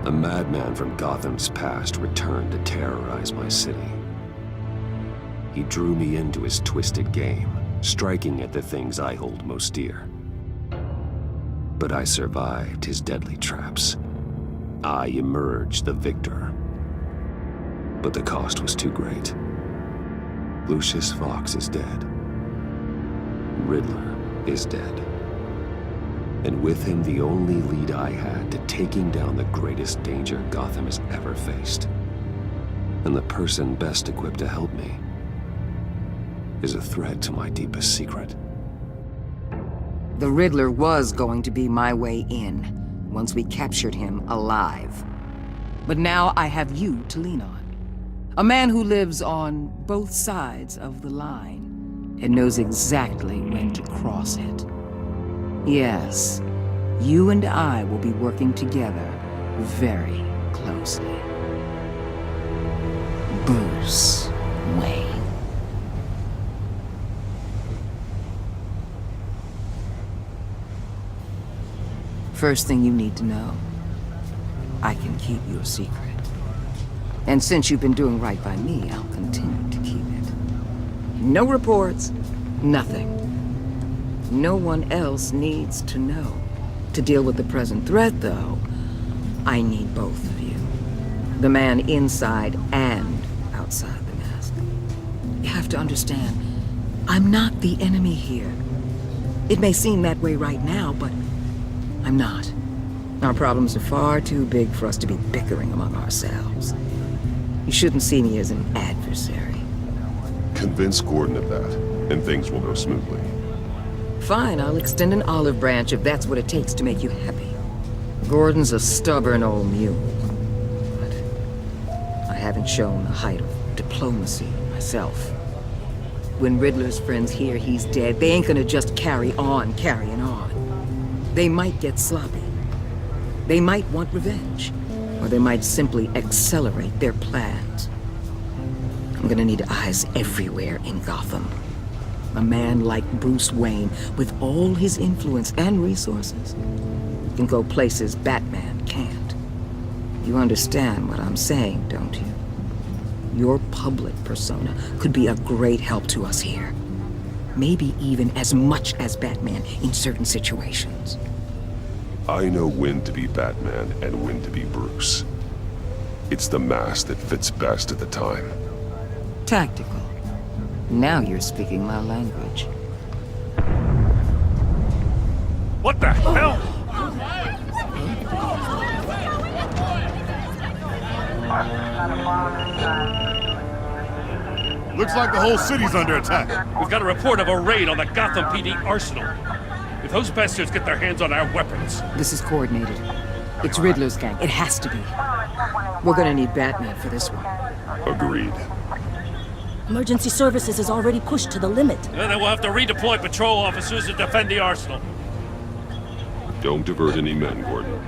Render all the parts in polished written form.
A madman from Gotham's past returned to terrorize my city. He drew me into his twisted game, striking at the things I hold most dear. But I survived his deadly traps. I emerged the victor. But the cost was too great. Lucius Fox is dead. Riddler is dead. And with him, the only lead I had to taking down the greatest danger Gotham has ever faced. And the person best equipped to help me is a threat to my deepest secret. The Riddler was going to be my way in, once we captured him alive. But now I have you to lean on. A man who lives on both sides of the line and knows exactly when to cross it. Yes, you and I will be working together very closely. Bruce Wayne. First thing you need to know, I can keep your secret. And since you've been doing right by me, I'll continue to keep it. No reports, nothing. No one else needs to know. To deal with the present threat, though, I need both of you. The man inside and outside the mask. You have to understand, I'm not the enemy here. It may seem that way right now, but I'm not. Our problems are far too big for us to be bickering among ourselves. You shouldn't see me as an adversary. Convince Gordon of that, and things will go smoothly. Fine, I'll extend an olive branch if that's what it takes to make you happy. Gordon's a stubborn old mule. But I haven't shown the height of diplomacy myself. When Riddler's friends hear he's dead, they ain't gonna just carry on carrying on. They might get sloppy. They might want revenge. Or they might simply accelerate their plans. I'm gonna need eyes everywhere in Gotham. A man like Bruce Wayne, with all his influence and resources, can go places Batman can't. You understand what I'm saying, don't you? Your public persona could be a great help to us here. Maybe even as much as Batman in certain situations. I know when to be Batman and when to be Bruce. It's the mask that fits best at the time. Tactical. Now you're speaking my language. What the hell? Looks like the whole city's under attack. We've got a report of a raid on the Gotham PD arsenal. If those bastards get their hands on our weapons... This is coordinated. It's Riddler's gang. It has to be. We're gonna need Batman for this one. Agreed. Emergency services is already pushed to the limit. Then we'll have to redeploy patrol officers to defend the arsenal. Don't divert any men, Gordon.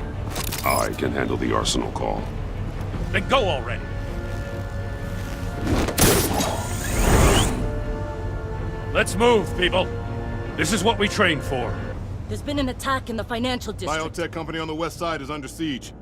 I can handle the arsenal call. Then go already. Let's move, people. This is what we trained for. There's been an attack in the financial district. Biotech company on the west side is under siege.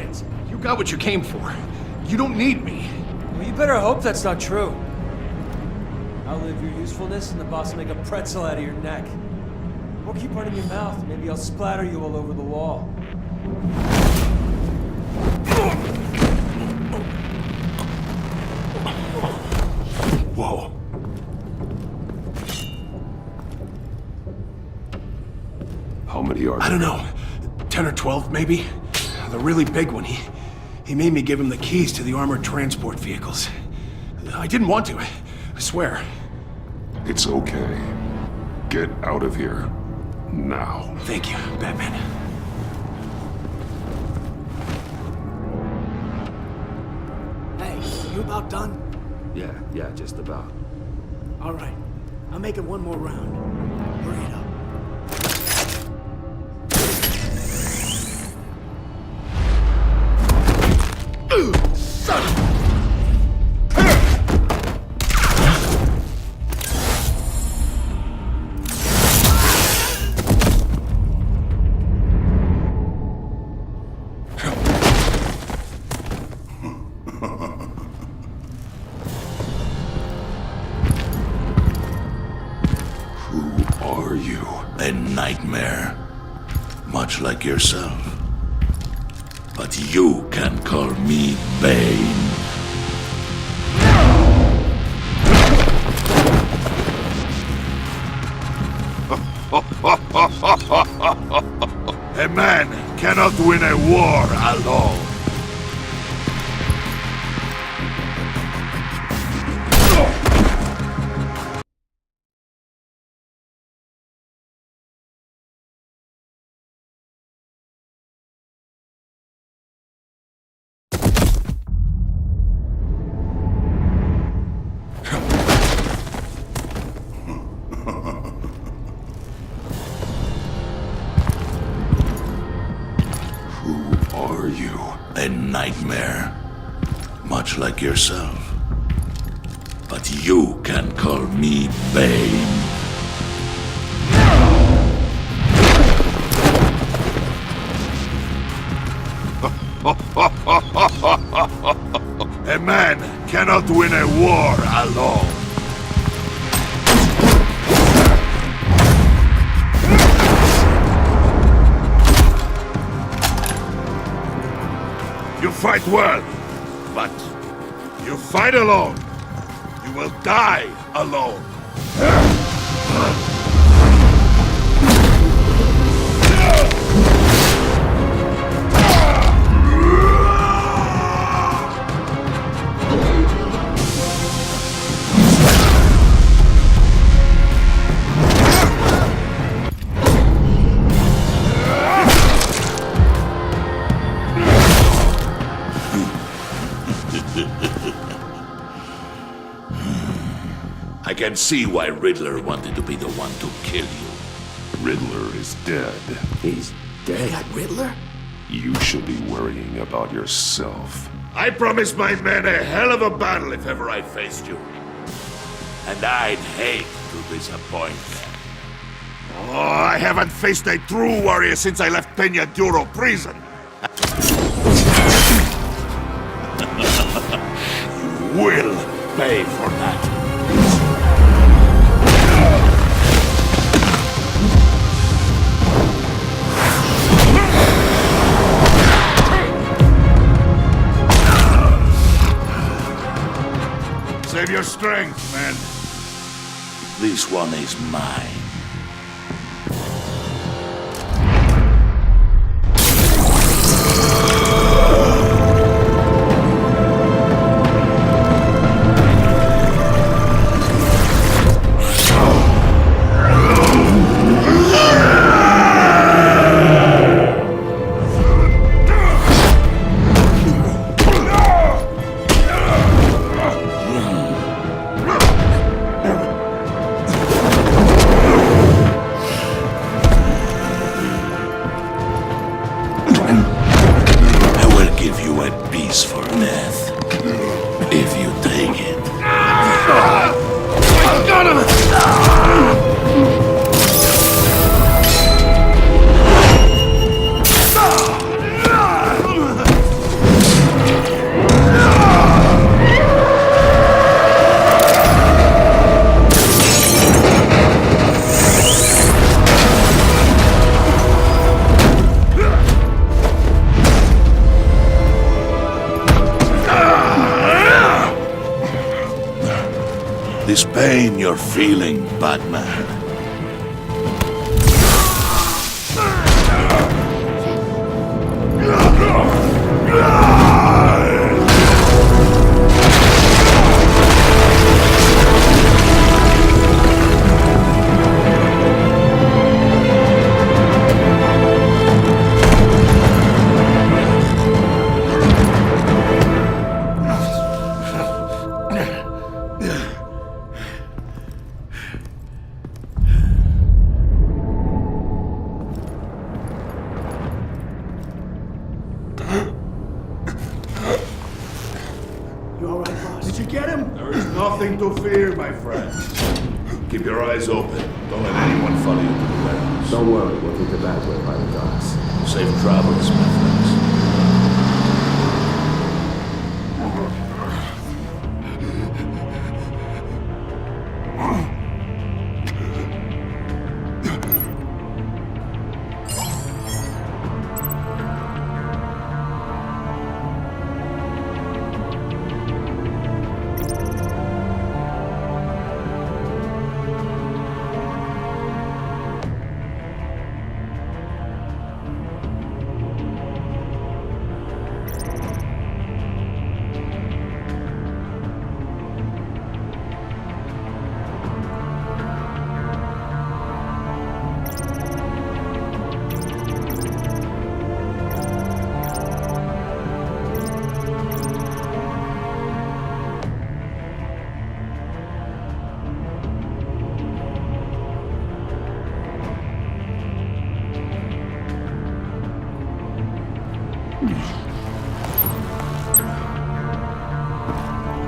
chance. You got what you came for. You don't need me. Well, you better hope that's not true. I'll live your usefulness and the boss will make a pretzel out of your neck. Or keep running your mouth. Maybe I'll splatter you all over the wall. Whoa. How many are there? I don't know. 10 or 12, maybe? The really big one, he made me give him the keys to the armored transport vehicles. I didn't want to, I swear. It's okay. Get out of here. Now. Thank you, Batman. Hey, you about done? Yeah, just about. All right. I'll make it one more round. Hurry it up. Son of Are you? A nightmare, much like yourself. But you can call me Bane. A man cannot win a war alone. Are you? A nightmare, much like yourself. But you can call me Bane. A man cannot win a war alone. You fight well, but you fight alone. You will die alone. I can see why Riddler wanted to be the one to kill you. Riddler is dead. He's dead. That Riddler? You should be worrying about yourself. I promised my men a hell of a battle if ever I faced you. And I'd hate to disappoint them. Oh, I haven't faced a true warrior since I left Peña Duro prison. You will pay for that. Save your strength, man. This one is mine. this pain you're feeling, Batman? You all right, boss? Did you get him? There is nothing to fear, my friend. Keep your eyes open. Don't let anyone follow you to the warehouse. Don't worry, we'll take the back way by the docks. Safe travels, my friends.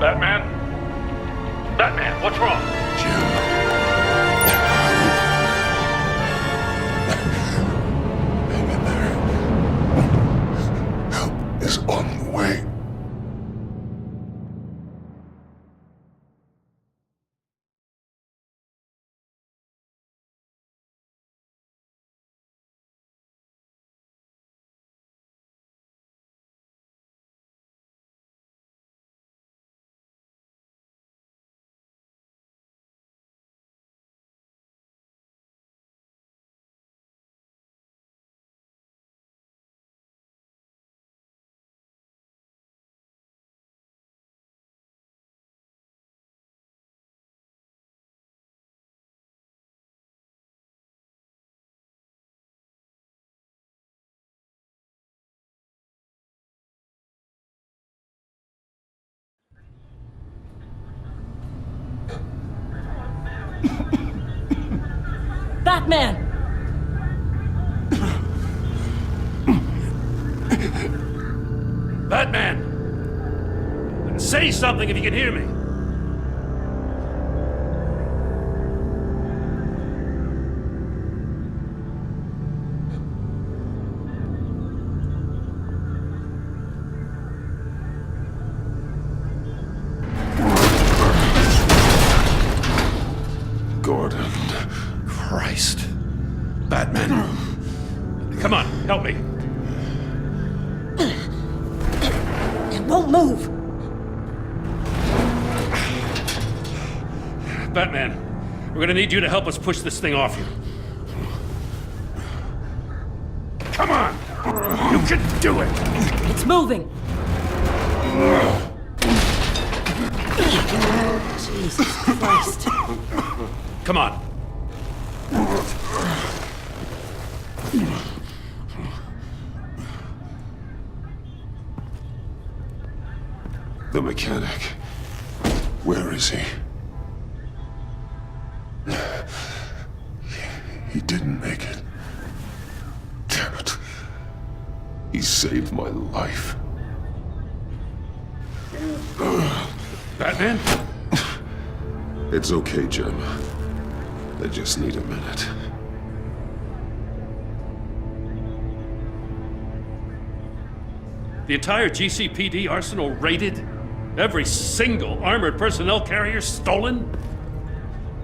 Batman? Batman, what's wrong? Hang in there. Help is on the way. Batman! Batman! Say something if you can hear me. Gordon. Christ. Batman. Come on, help me. It won't move! Batman, we're gonna need you to help us push this thing off you. Come on! You can do it! It's moving! Jesus Christ. Come on. The mechanic. Where is he? He didn't make it. Damn it. He saved my life. Batman? It's okay, Jim. I just need a minute. The entire GCPD arsenal raided? Every single armored personnel carrier stolen?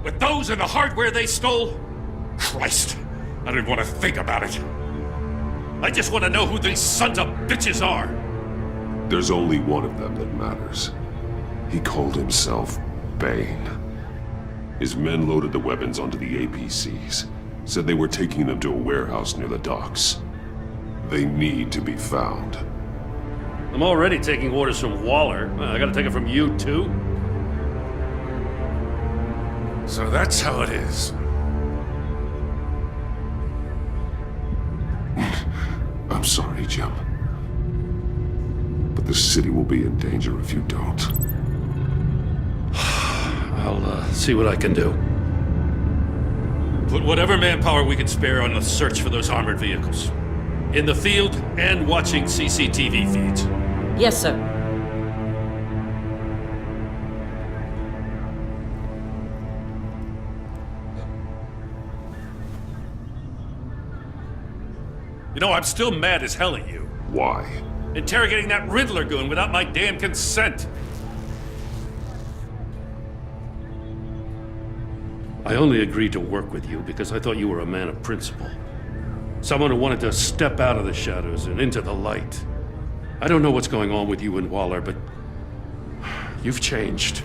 With those and the hardware they stole? Christ, I don't want to think about it. I just want to know who these sons of bitches are. There's only one of them that matters. He called himself Bane. His men loaded the weapons onto the APCs. Said they were taking them to a warehouse near the docks. They need to be found. I'm already taking orders from Waller. I gotta take it from you, too? So that's how it is. I'm sorry, Jim. But the city will be in danger if you don't. I'll see what I can do. Put whatever manpower we can spare on the search for those armored vehicles. In the field and watching CCTV feeds. Yes, sir. You know, I'm still mad as hell at you. Why? Interrogating that Riddler goon without my damn consent. I only agreed to work with you because I thought you were a man of principle. Someone who wanted to step out of the shadows and into the light. I don't know what's going on with you and Waller, but you've changed.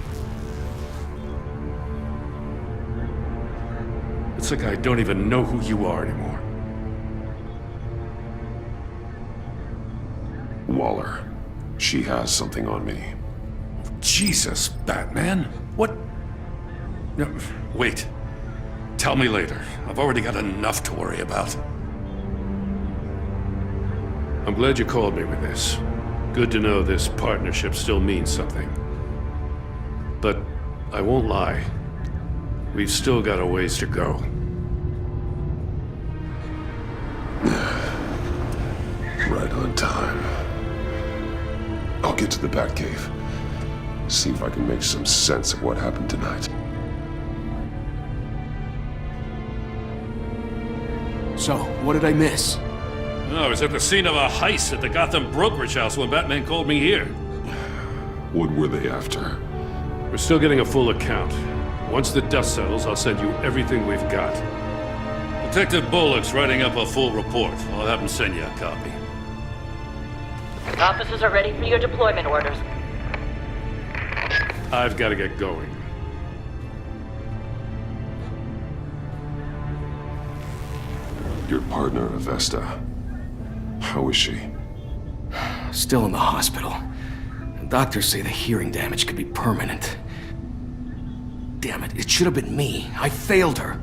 It's like I don't even know who you are anymore. Waller. She has something on me. Jesus, Batman. What? No, wait. Tell me later. I've already got enough to worry about. I'm glad you called me with this. Good to know this partnership still means something. But I won't lie. We've still got a ways to go. Right on time. I'll get to the Batcave. See if I can make some sense of what happened tonight. So, what did I miss? I was at the scene of a heist at the Gotham brokerage house when Batman called me here. What were they after? We're still getting a full account. Once the dust settles, I'll send you everything we've got. Detective Bullock's writing up a full report. I'll have him send you a copy. Officers are ready for your deployment orders. I've got to get going. Your partner, Avesta. How is she? Still in the hospital. The doctors say the hearing damage could be permanent. Damn it, it should have been me. I failed her.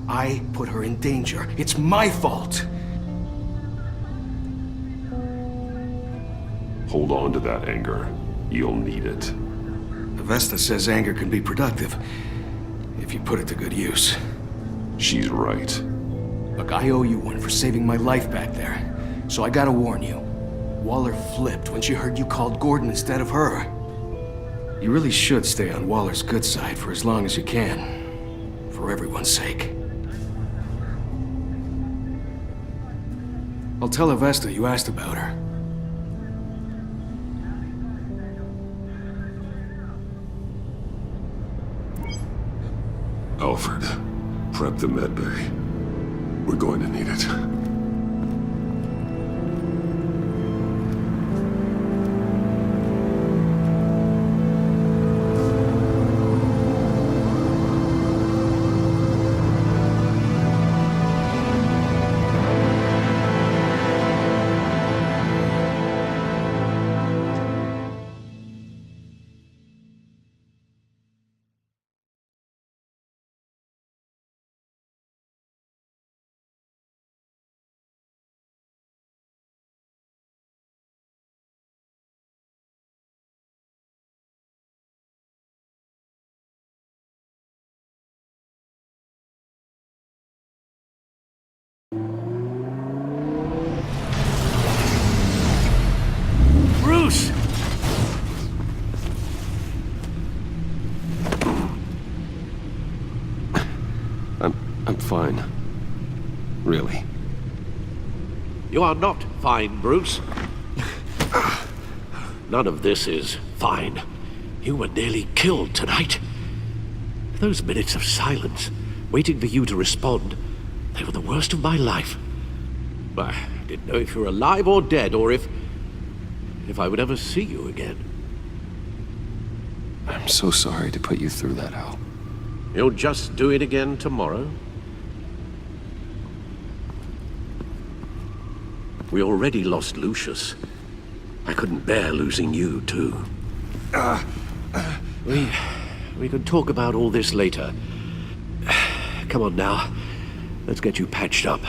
I put her in danger. It's my fault. Hold on to that anger. You'll need it. Avesta says anger can be productive, if you put it to good use. She's right. Look, I owe you one for saving my life back there. So I gotta warn you. Waller flipped when she heard you called Gordon instead of her. You really should stay on Waller's good side for as long as you can. For everyone's sake. I'll tell Avesta you asked about her. Alfred, prep the med bay. We're going to need it. Bruce! I'm fine. Really. You are not fine, Bruce. None of this is fine. You were nearly killed tonight. Those minutes of silence, waiting for you to respond, they were the worst of my life. I didn't know if you were alive or dead, or if I would ever see you again. I'm so sorry to put you through that, Al. You'll just do it again tomorrow? We already lost Lucius. I couldn't bear losing you, too. We could talk about all this later. Come on now. Let's get you patched up.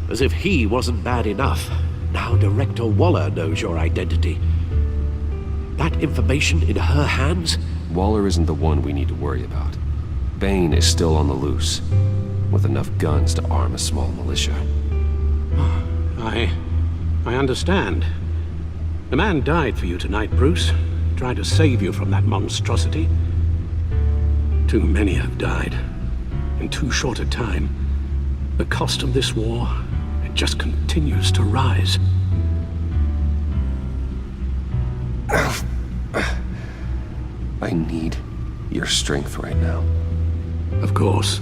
As if he wasn't bad enough, now Director Waller knows your identity. That information in her hands? Waller isn't the one we need to worry about. Bane is still on the loose, with enough guns to arm a small militia. I understand. The man died for you tonight, Bruce. Tried to save you from that monstrosity. Too many have died. In too short a time. The cost of this war, it just continues to rise. I need your strength right now. Of course.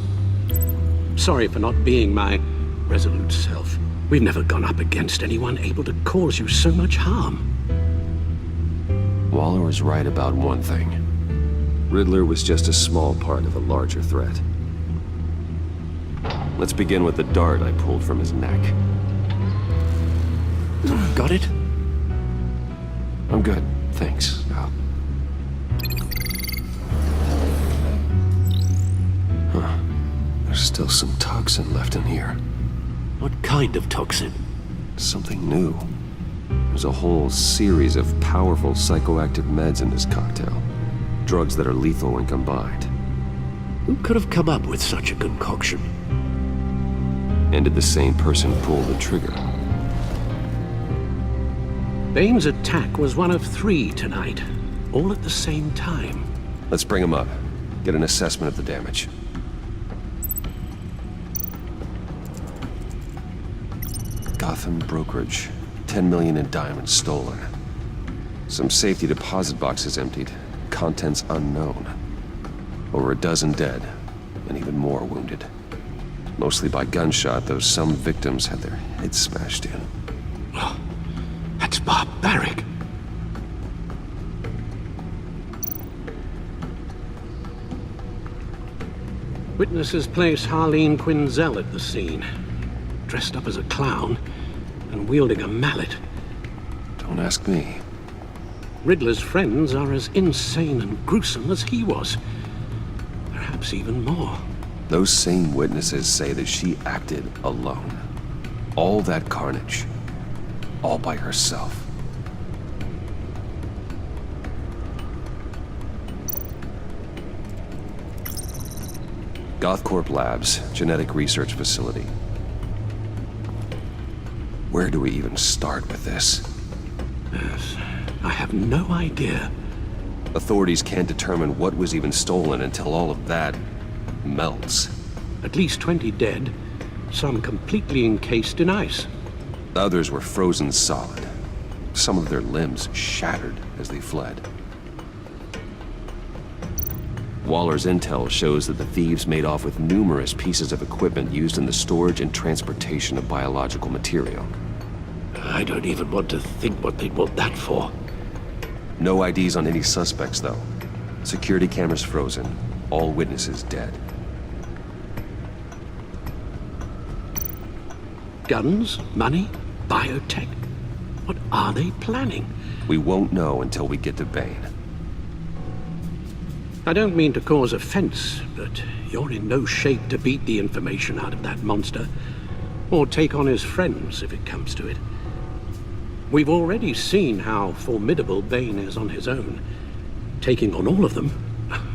Sorry for not being my resolute self. We've never gone up against anyone able to cause you so much harm. Waller was right about one thing. Riddler was just a small part of a larger threat. Let's begin with the dart I pulled from his neck. Got it? I'm good, thanks, Al. Huh. There's still some toxin left in here. What kind of toxin? Something new. There's a whole series of powerful psychoactive meds in this cocktail. Drugs that are lethal when combined. Who could have come up with such a concoction? And did the same person pull the trigger? Bane's attack was one of 3 tonight, all at the same time. Let's bring him up. Get an assessment of the damage. Gotham brokerage. 10 million in diamonds stolen. Some safety deposit boxes emptied. Contents unknown. Over a dozen dead, and even more wounded. Mostly by gunshot, though some victims had their heads smashed in. Oh, that's barbaric. Witnesses place Harleen Quinzel at the scene, dressed up as a clown and wielding a mallet. Don't ask me. Riddler's friends are as insane and gruesome as he was. Perhaps even more. Those same witnesses say that she acted alone. All that carnage. All by herself. GothCorp Labs, genetic research facility. Where do we even start with this? Yes, I have no idea. Authorities can't determine what was even stolen until all of that melts. At least 20 dead, some completely encased in ice. Others were frozen solid. Some of their limbs shattered as they fled. Waller's intel shows that the thieves made off with numerous pieces of equipment used in the storage and transportation of biological material. I don't even want to think what they'd want that for. No IDs on any suspects, though. Security cameras frozen. All witnesses dead. Guns, money, biotech. What are they planning? We won't know until we get to Bane. I don't mean to cause offense, but you're in no shape to beat the information out of that monster, or take on his friends if it comes to it. We've already seen how formidable Bane is on his own. Taking on all of them,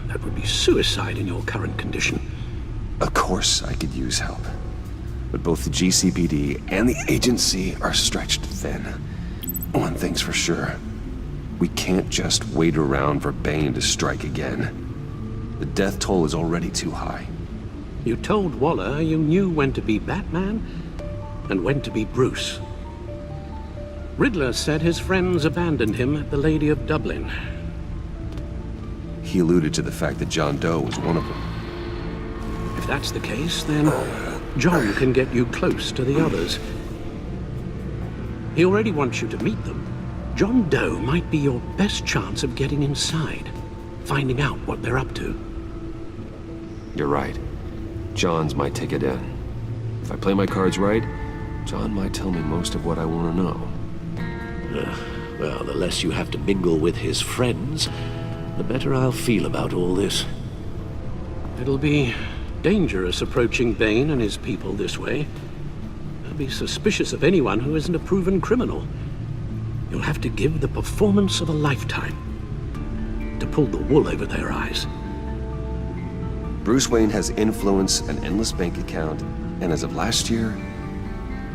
that would be suicide in your current condition. Of course I could use help. But both the GCPD and the agency are stretched thin. One thing's for sure. We can't just wait around for Bane to strike again. The death toll is already too high. You told Waller you knew when to be Batman and when to be Bruce. Riddler said his friends abandoned him at the Lady of Dublin. He alluded to the fact that John Doe was one of them. that's the case, then John can get you close to the others. He already wants you to meet them. John Doe might be your best chance of getting inside, finding out what they're up to. You're right. John's my ticket in. If I play my cards right, John might tell me most of what I want to know. Well, the less you have to mingle with his friends, the better I'll feel about all this. It'll be dangerous approaching Bane and his people this way. They'll be suspicious of anyone who isn't a proven criminal. You'll have to give the performance of a lifetime to pull the wool over their eyes. Bruce Wayne has influence, an endless bank account, and as of last year,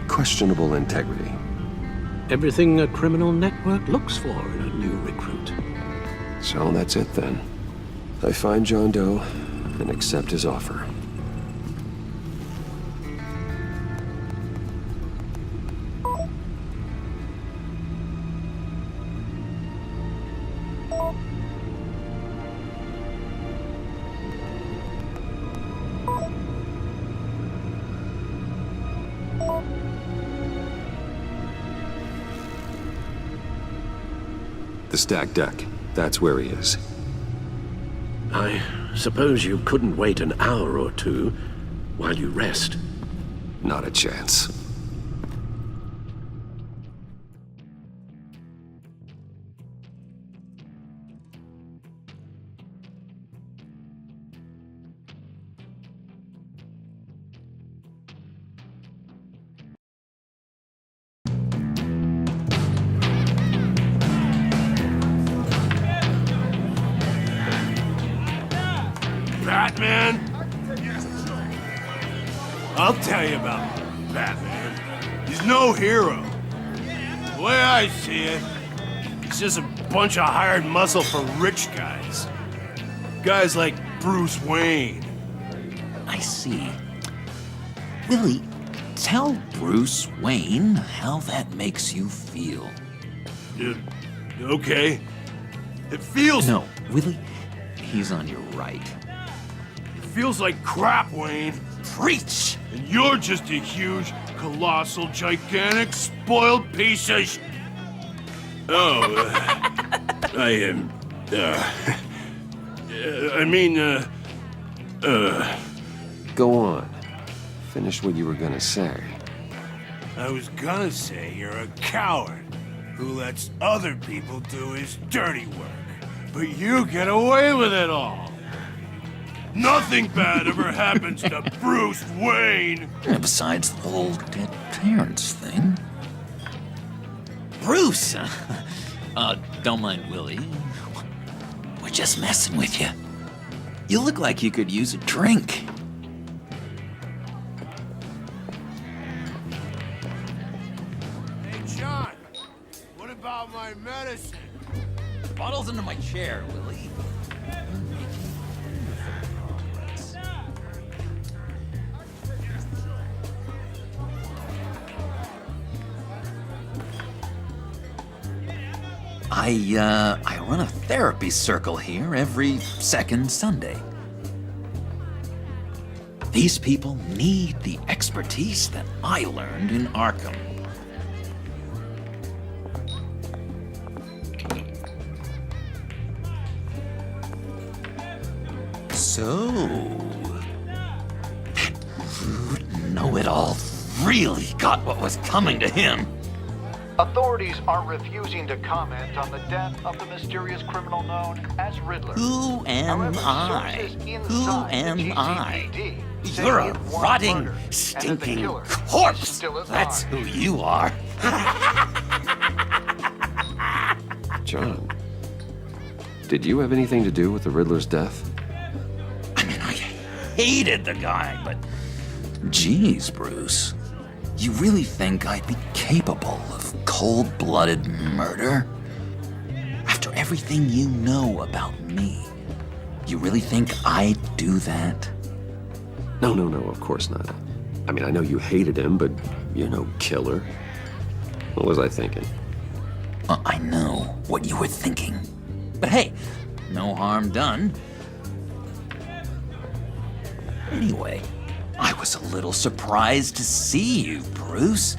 questionable integrity. Everything a criminal network looks for in a new recruit. So that's it then. I find John Doe and accept his offer. The stacked deck. That's where he is. I suppose you couldn't wait an hour or two while you rest. Not a chance. Batman? I'll tell you about Batman. He's no hero. The way I see it, he's just a bunch of hired muscle for rich guys. Guys like Bruce Wayne. I see. Willie, tell Bruce Wayne how that makes you feel. Okay. It feels... No, Willie, he's on your right. Feels like crap, Wayne. Preach! And you're just a huge, colossal, gigantic, spoiled piece of sh... Oh, I am... Go on. Finish what you were gonna say. I was gonna say you're a coward who lets other people do his dirty work. But you get away with it all. Nothing bad ever happens to Bruce Wayne! Besides the whole dead parents thing. Bruce! Don't mind Willie. We're just messing with you. You look like you could use a drink. Hey, John! What about my medicine? Bottle's under my chair, Willie. I run a therapy circle here every second Sunday. These people need the expertise that I learned in Arkham. So, that rude know-it-all really got what was coming to him. Authorities are refusing to comment on the death of the mysterious criminal known as Riddler. Who am I? Who am I? You're a rotting, stinking corpse. That's who you are. John, did you have anything to do with the Riddler's death? I mean, I hated the guy, but... Geez, Bruce. You really think I'd be capable of cold-blooded murder? After everything you know about me, you really think I'd do that? No, of course not. I mean, I know you hated him, but you're no killer. What was I thinking? I know what you were thinking. But hey, no harm done. Anyway, I was a little surprised to see you, Bruce.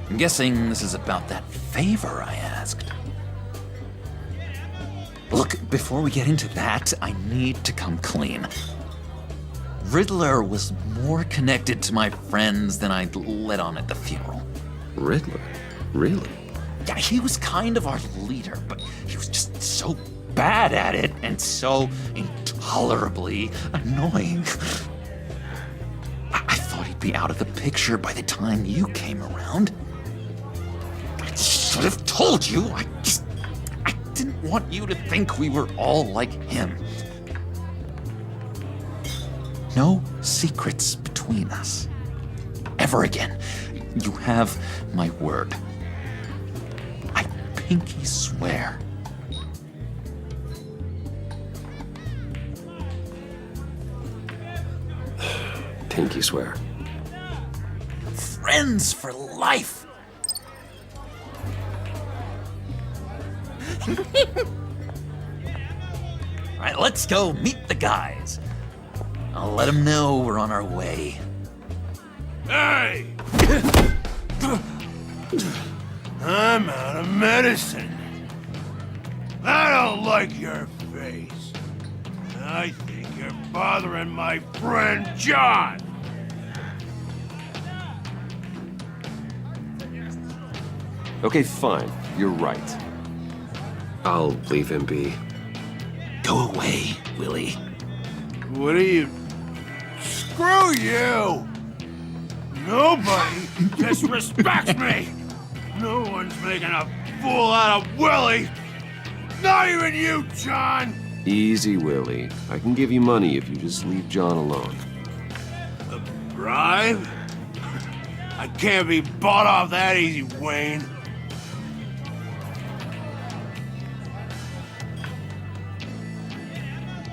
I'm guessing this is about that favor I asked. Look, before we get into that, I need to come clean. Riddler was more connected to my friends than I'd let on at the funeral. Riddler? Really? Yeah, he was kind of our leader, but he was just so bad at it and so intolerably annoying. I thought he'd be out of the picture by the time you came around. I should have told you. I didn't want you to think we were all like him. No secrets between us. Ever again. You have my word. I pinky swear. Pinky swear. Friends for life. All right, let's go meet the guys. I'll let them know we're on our way. Hey! I'm out of medicine. I don't like your face. I think you're bothering my friend John. Okay, fine. You're right. I'll leave him be. Go away, Willie. What are you... Screw you! Nobody disrespects me! No one's making a fool out of Willie! Not even you, John! Easy, Willie. I can give you money if you just leave John alone. A bribe? I can't be bought off that easy, Wayne.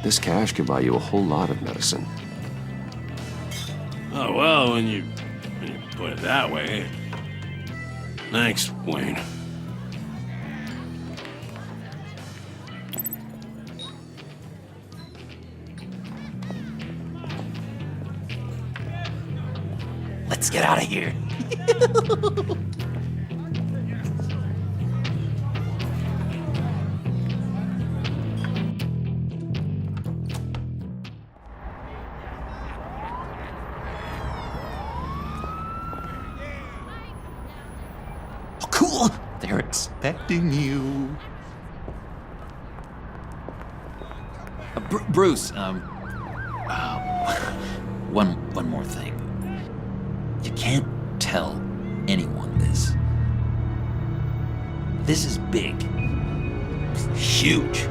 This cash could buy you a whole lot of medicine. Oh, well, when you put it that way. Thanks, Wayne. Let's get out of here. Cool! They're expecting you. Bruce, one more thing. You can't tell anyone this. This is big. Huge.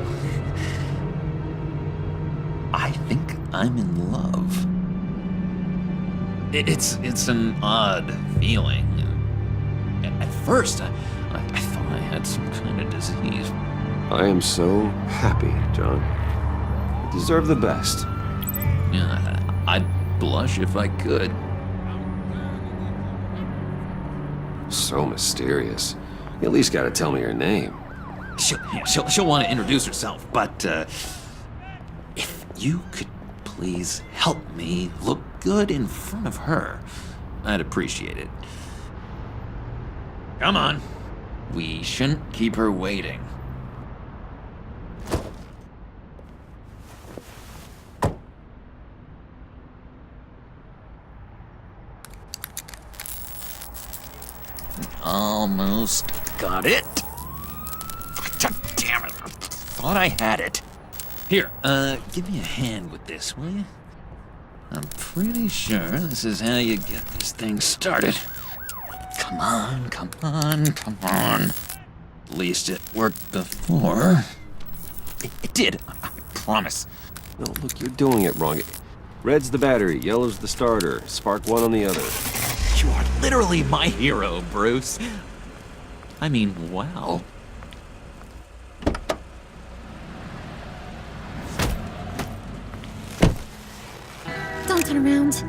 I think I'm in love. It's an odd feeling. At first, I thought I had some kind of disease. I am so happy, John. You deserve the best. Yeah, I'd blush if I could. So mysterious. You at least gotta tell me her name. She'll want to introduce herself, but if you could please help me look good in front of her, I'd appreciate it. Come on. We shouldn't keep her waiting. Almost got it. God damn it. I thought I had it. Here, give me a hand with this, will you? I'm pretty sure this is how you get this thing started. Come on, come on, come on. At least it worked before. It did, I promise. No, look, you're doing it wrong. Red's the battery, yellow's the starter. Spark one on the other. You are literally my hero, Bruce. I mean, wow. Don't turn around.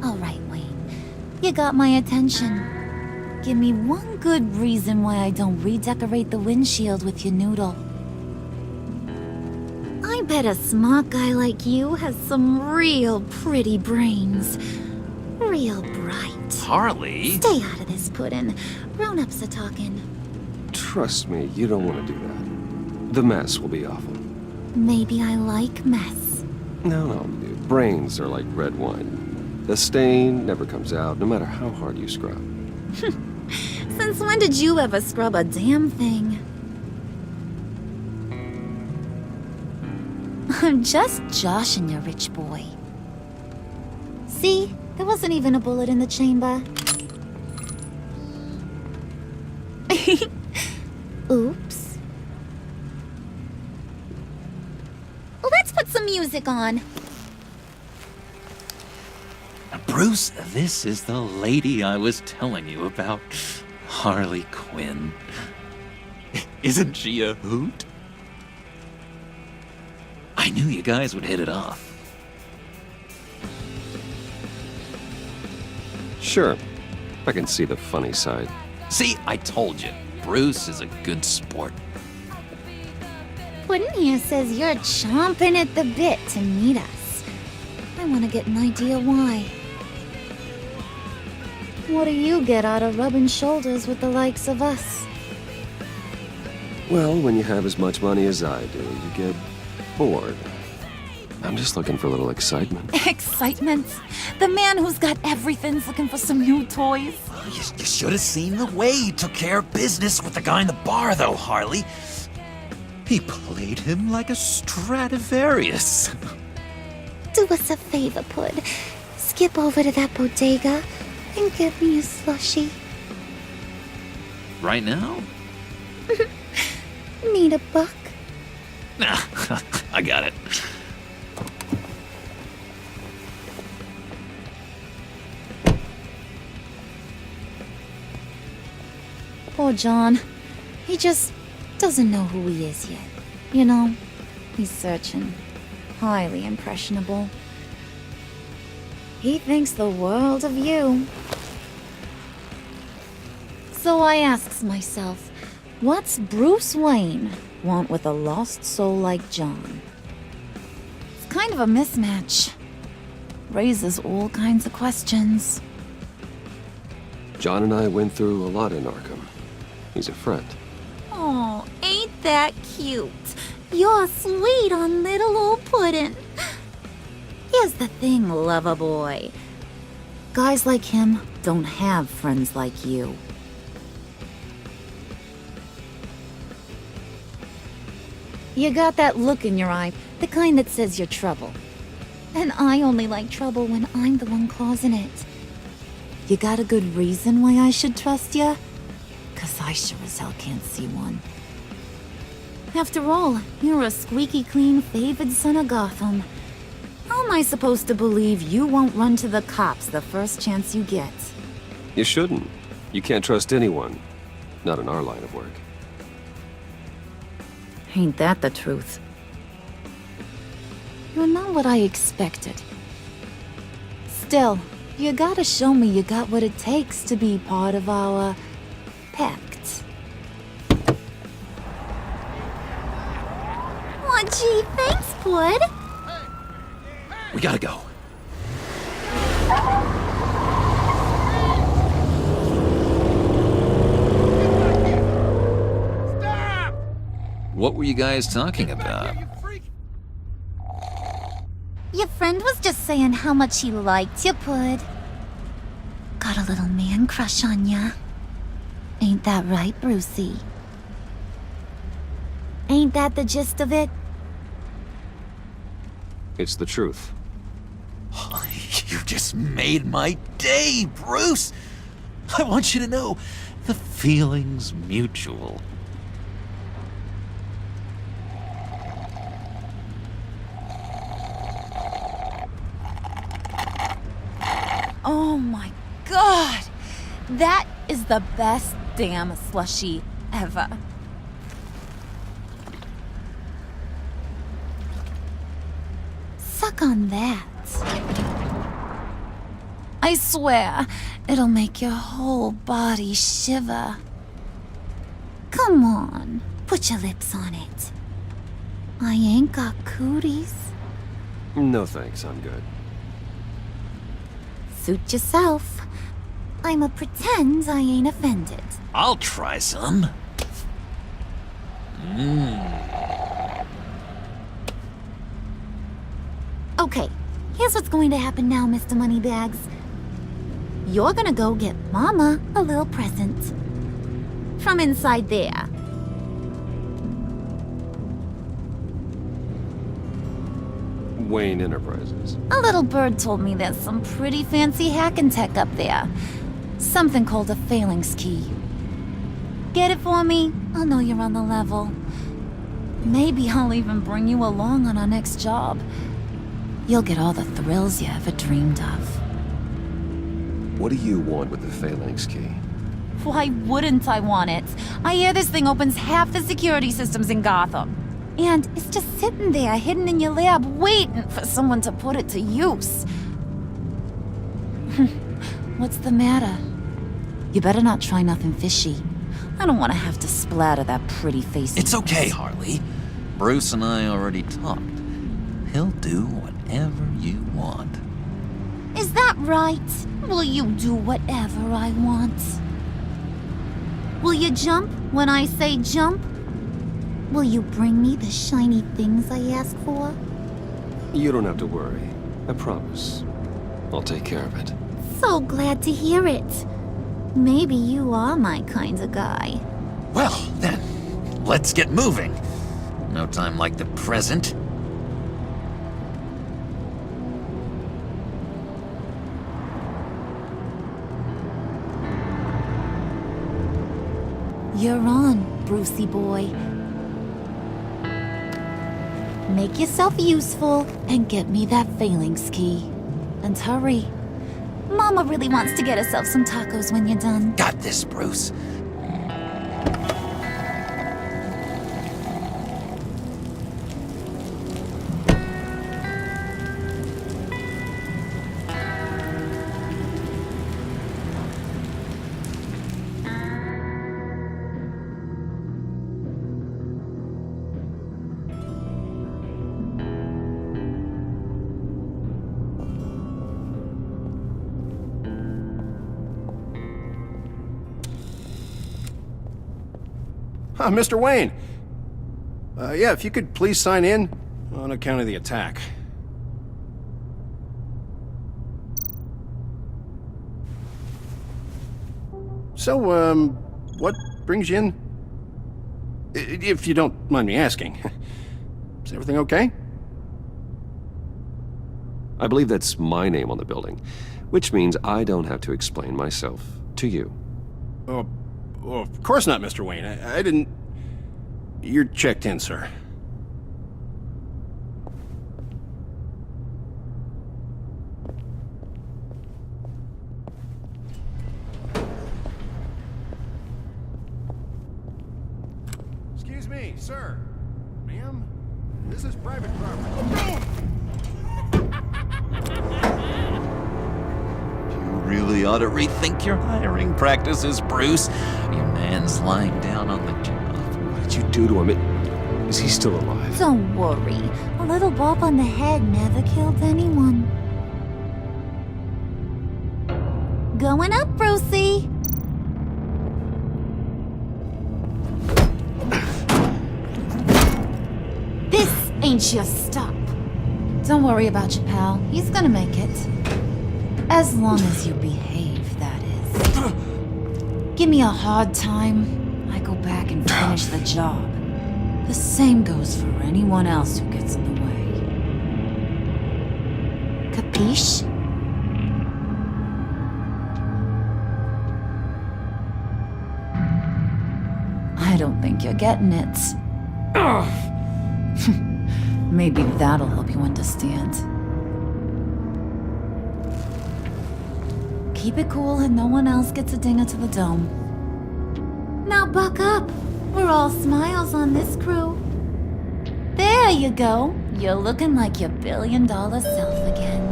All right, Wayne. You got my attention. Give me one good reason why I don't redecorate the windshield with your noodle. I bet a smart guy like you has some real pretty brains. Real bright. Harley? Stay out of this, Puddin'. Grown-ups are talking. Trust me, you don't want to do that. The mess will be awful. Maybe I like mess. No, brains are like red wine. The stain never comes out, no matter how hard you scrub. Since when did you ever scrub a damn thing? I'm just joshing you, rich boy. See? There wasn't even a bullet in the chamber. Oops. Let's put some music on. Bruce, this is the lady I was telling you about. Harley Quinn. Isn't she a hoot? I knew you guys would hit it off. Sure, I can see the funny side. See, I told you, Bruce is a good sport. Puddin' here says you're chomping at the bit to meet us. I want to get an idea why. What do you get out of rubbing shoulders with the likes of us? Well, when you have as much money as I do, you get bored. I'm just looking for a little excitement. Excitement? The man who's got everything's looking for some new toys. You should have seen the way he took care of business with the guy in the bar, though, Harley. He played him like a Stradivarius. Do us a favor, Pud. Skip over to that bodega and get me a slushie. Right now? Need a buck? Nah, I got it. Poor John. He just doesn't know who he is yet. You know, he's searching. Highly impressionable. He thinks the world of you. So I asks myself, what's Bruce Wayne want with a lost soul like John? It's kind of a mismatch. Raises all kinds of questions. John and I went through a lot in Arkham. He's a friend. Oh, ain't that cute? You're sweet on little old Puddin'. Here's the thing, lover boy. Guys like him don't have friends like you. You got that look in your eye, the kind that says you're trouble. And I only like trouble when I'm the one causing it. You got a good reason why I should trust you? 'Cause I sure as hell can't see one. After all, you're a squeaky clean favored son of Gotham. How am I supposed to believe you won't run to the cops the first chance you get? You shouldn't. You can't trust anyone. Not in our line of work. Ain't that the truth? You're not what I expected. Still, you gotta show me you got what it takes to be part of our pact. Aw, gee, thanks, Pud. We gotta go. What were you guys talking about? Your friend was just saying how much he liked you, Pud. Got a little man crush on ya. Ain't that right, Brucey? Ain't that the gist of it? It's the truth. You just made my day, Bruce! I want you to know, the feeling's mutual. Oh my god! That is the best damn slushie ever. Suck on that. I swear, it'll make your whole body shiver. Come on, put your lips on it. I ain't got cooties. No thanks, I'm good. Suit yourself. I'ma pretend I ain't offended. I'll try some. Okay, here's what's going to happen now, Mr. Moneybags. You're gonna go get Mama a little present. From inside there. Wayne Enterprises. A little bird told me there's some pretty fancy hacking tech up there. Something called a phalanx key. Get it for me? I'll know you're on the level. Maybe I'll even bring you along on our next job. You'll get all the thrills you ever dreamed of. What do you want with the phalanx key? Why wouldn't I want it? I hear this thing opens half the security systems in Gotham. And it's just sitting there, hidden in your lab, waiting for someone to put it to use. What's the matter? You better not try nothing fishy. I don't want to have to splatter that pretty face. It's okay, Harley. Bruce and I already talked. He'll do whatever you want. Is that right? Will you do whatever I want? Will you jump when I say jump? Will you bring me the shiny things I ask for? You don't have to worry. I promise. I'll take care of it. So glad to hear it. Maybe you are my kind of guy. Well, then, let's get moving. No time like the present. You're on, Brucey boy. Make yourself useful and get me that phalanx key. And hurry. Mama really wants to get herself some tacos when you're done. Got this, Bruce. Mr. Wayne. Yeah, if you could please sign in on account of the attack. So, what brings you in? If you don't mind me asking. Is everything okay? I believe that's my name on the building, which means I don't have to explain myself to you. Oh, of course not, Mr. Wayne. I didn't... You're checked in, sir. Excuse me, sir. Ma'am? This is private property. Really ought to rethink your hiring practices, Bruce. Your man's lying down on the job. What did you do to him? Is he still alive? Don't worry. A little bump on the head never killed anyone. Going up, Brucey. This ain't your stop. Don't worry about your pal. He's gonna make it. As long as you behave, that is. Give me a hard time, I go back and finish the job. The same goes for anyone else who gets in the way. Capiche? I don't think you're getting it. Maybe that'll help you understand. Keep it cool and no one else gets a dinger to the dome. Now buck up. We're all smiles on this crew. There you go. You're looking like your billion-dollar self again.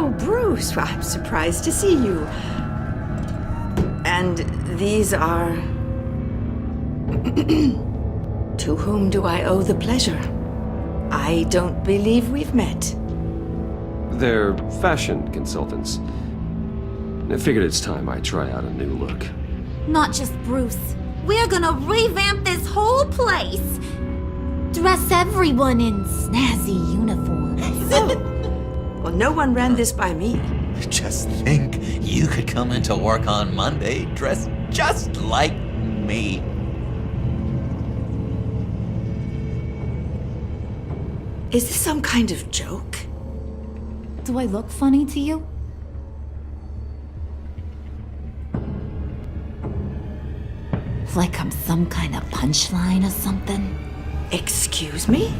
Oh, Bruce, I'm surprised to see you. And these are... To whom do I owe the pleasure? I don't believe we've met. They're fashion consultants. I figured it's time I try out a new look. Not just Bruce. We're gonna revamp this whole place. Dress everyone in snazzy uniforms. Well, no one ran this by me. Just think, you could come into work on Monday dressed just like me. Is this some kind of joke? Do I look funny to you? Like I'm some kind of punchline or something? Excuse me?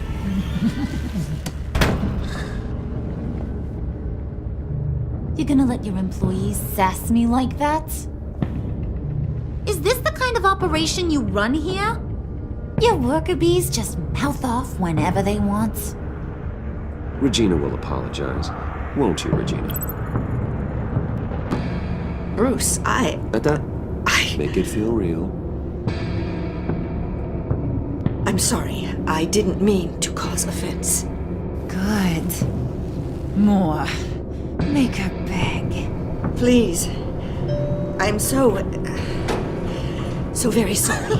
You gonna let your employees sass me like that? Is this the kind of operation you run here? Your worker bees just mouth off whenever they want? Regina will apologize. Won't you, Regina? Bruce, Make it feel real. I'm sorry. I didn't mean to cause offense. Good. More. Make her beg. Please. I'm so very sorry.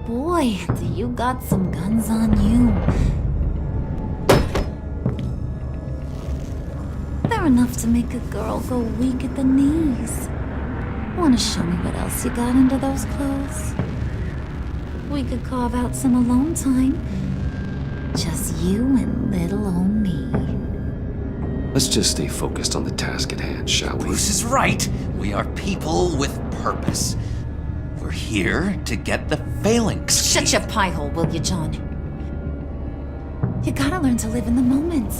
Boy, do you got some guns on you. They're enough to make a girl go weak at the knees. Wanna show me what else you got under those clothes? We could carve out some alone time. Just you and little old me. Let's just stay focused on the task at hand, shall we? Bruce is right. We are people with purpose. We're here to get the phalanx. Shut your pie hole, will you, John? You gotta learn to live in the moment.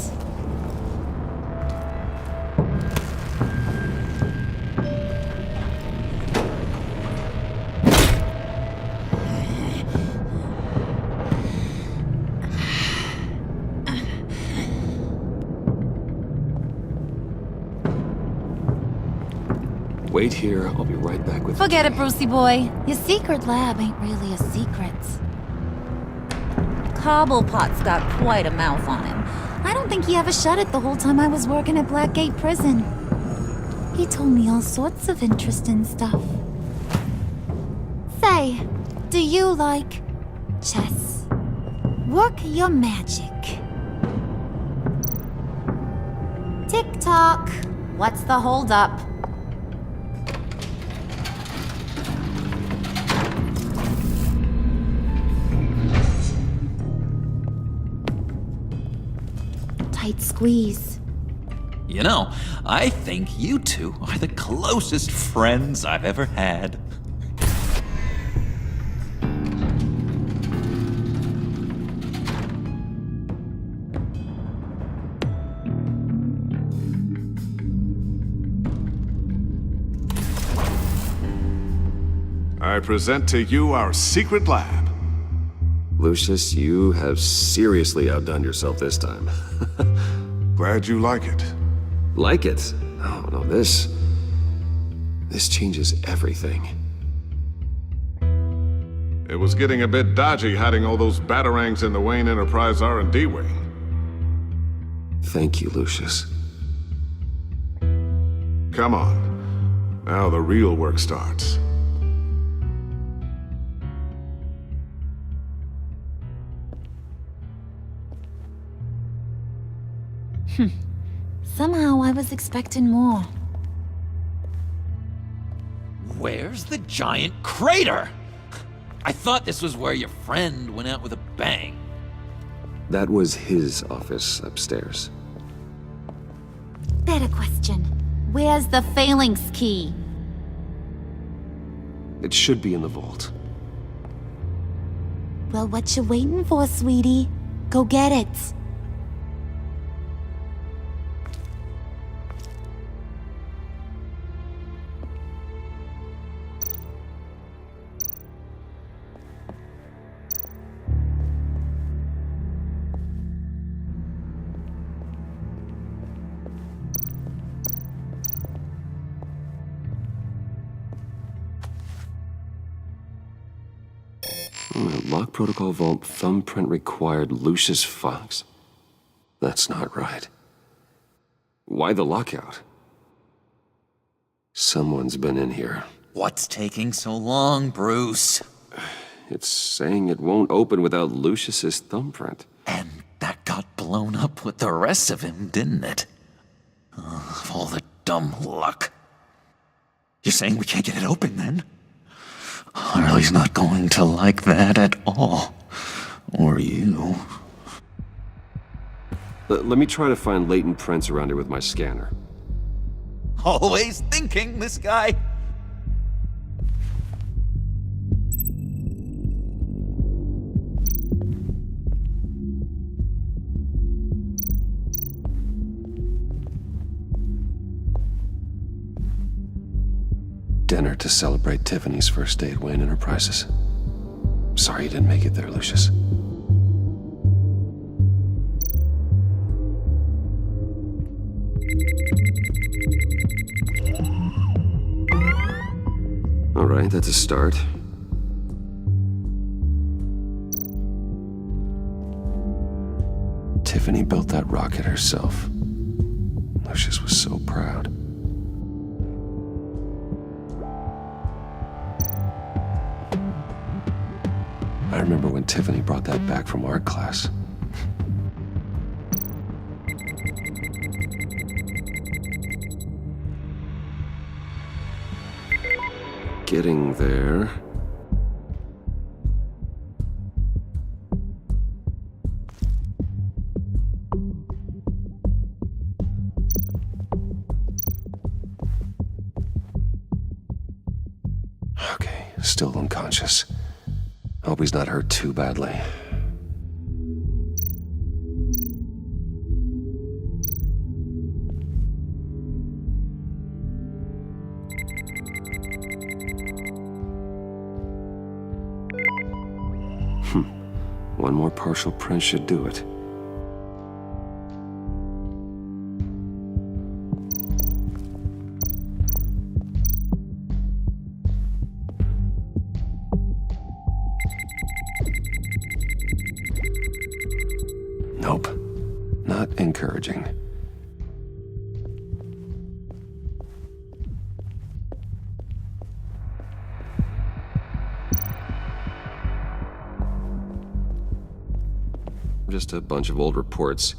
Wait here, I'll be right back with Forget it, Brucey boy. Your secret lab ain't really a secret. Cobblepot's got quite a mouth on him. I don't think he ever shut it the whole time I was working at Blackgate Prison. He told me all sorts of interesting stuff. Say, do you like chess? Work your magic. Tick-tock. What's the holdup? Tight squeeze. You know, I think you two are the closest friends I've ever had. I present to you our secret lab. Lucius, you have seriously outdone yourself this time. Glad you like it. Like it? Oh, no, this changes everything. It was getting a bit dodgy hiding all those batarangs in the Wayne Enterprise R&D wing. Thank you, Lucius. Come on. Now the real work starts. Somehow I was expecting more. Where's the giant crater? I thought this was where your friend went out with a bang. That was his office upstairs. Better question. Where's the phalanx key? It should be in the vault. Well, what you waiting for, sweetie? Go get it. Lock protocol vault thumbprint required Lucius Fox. That's not right. Why the lockout? Someone's been in here. What's taking so long, Bruce? It's saying it won't open without Lucius's thumbprint. And that got blown up with the rest of him, didn't it? All the dumb luck. You're saying we can't get it open, then? Harley's not going to like that at all. Or you. Let me try to find latent prints around here with my scanner. Always thinking, this guy. Dinner to celebrate Tiffany's first day at Wayne Enterprises. Sorry you didn't make it there, Lucius. All right, that's a start. Tiffany built that rocket herself. Lucius was so proud. I remember when Tiffany brought that back from art class. Getting there. Okay, still unconscious. Hope he's not hurt too badly. One more partial print should do it. Nope. Not encouraging. Just a bunch of old reports.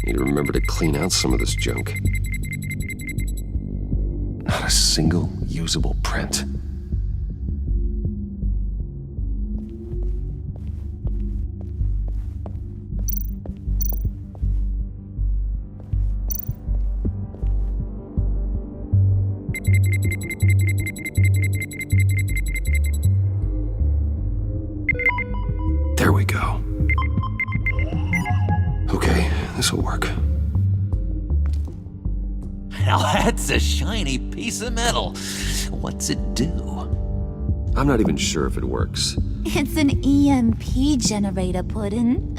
Need to remember to clean out some of this junk. Not a single usable print. There we go. Okay, this'll work. Now that's a shiny piece of metal. What's it do? I'm not even sure if it works. It's an EMP generator, Puddin'.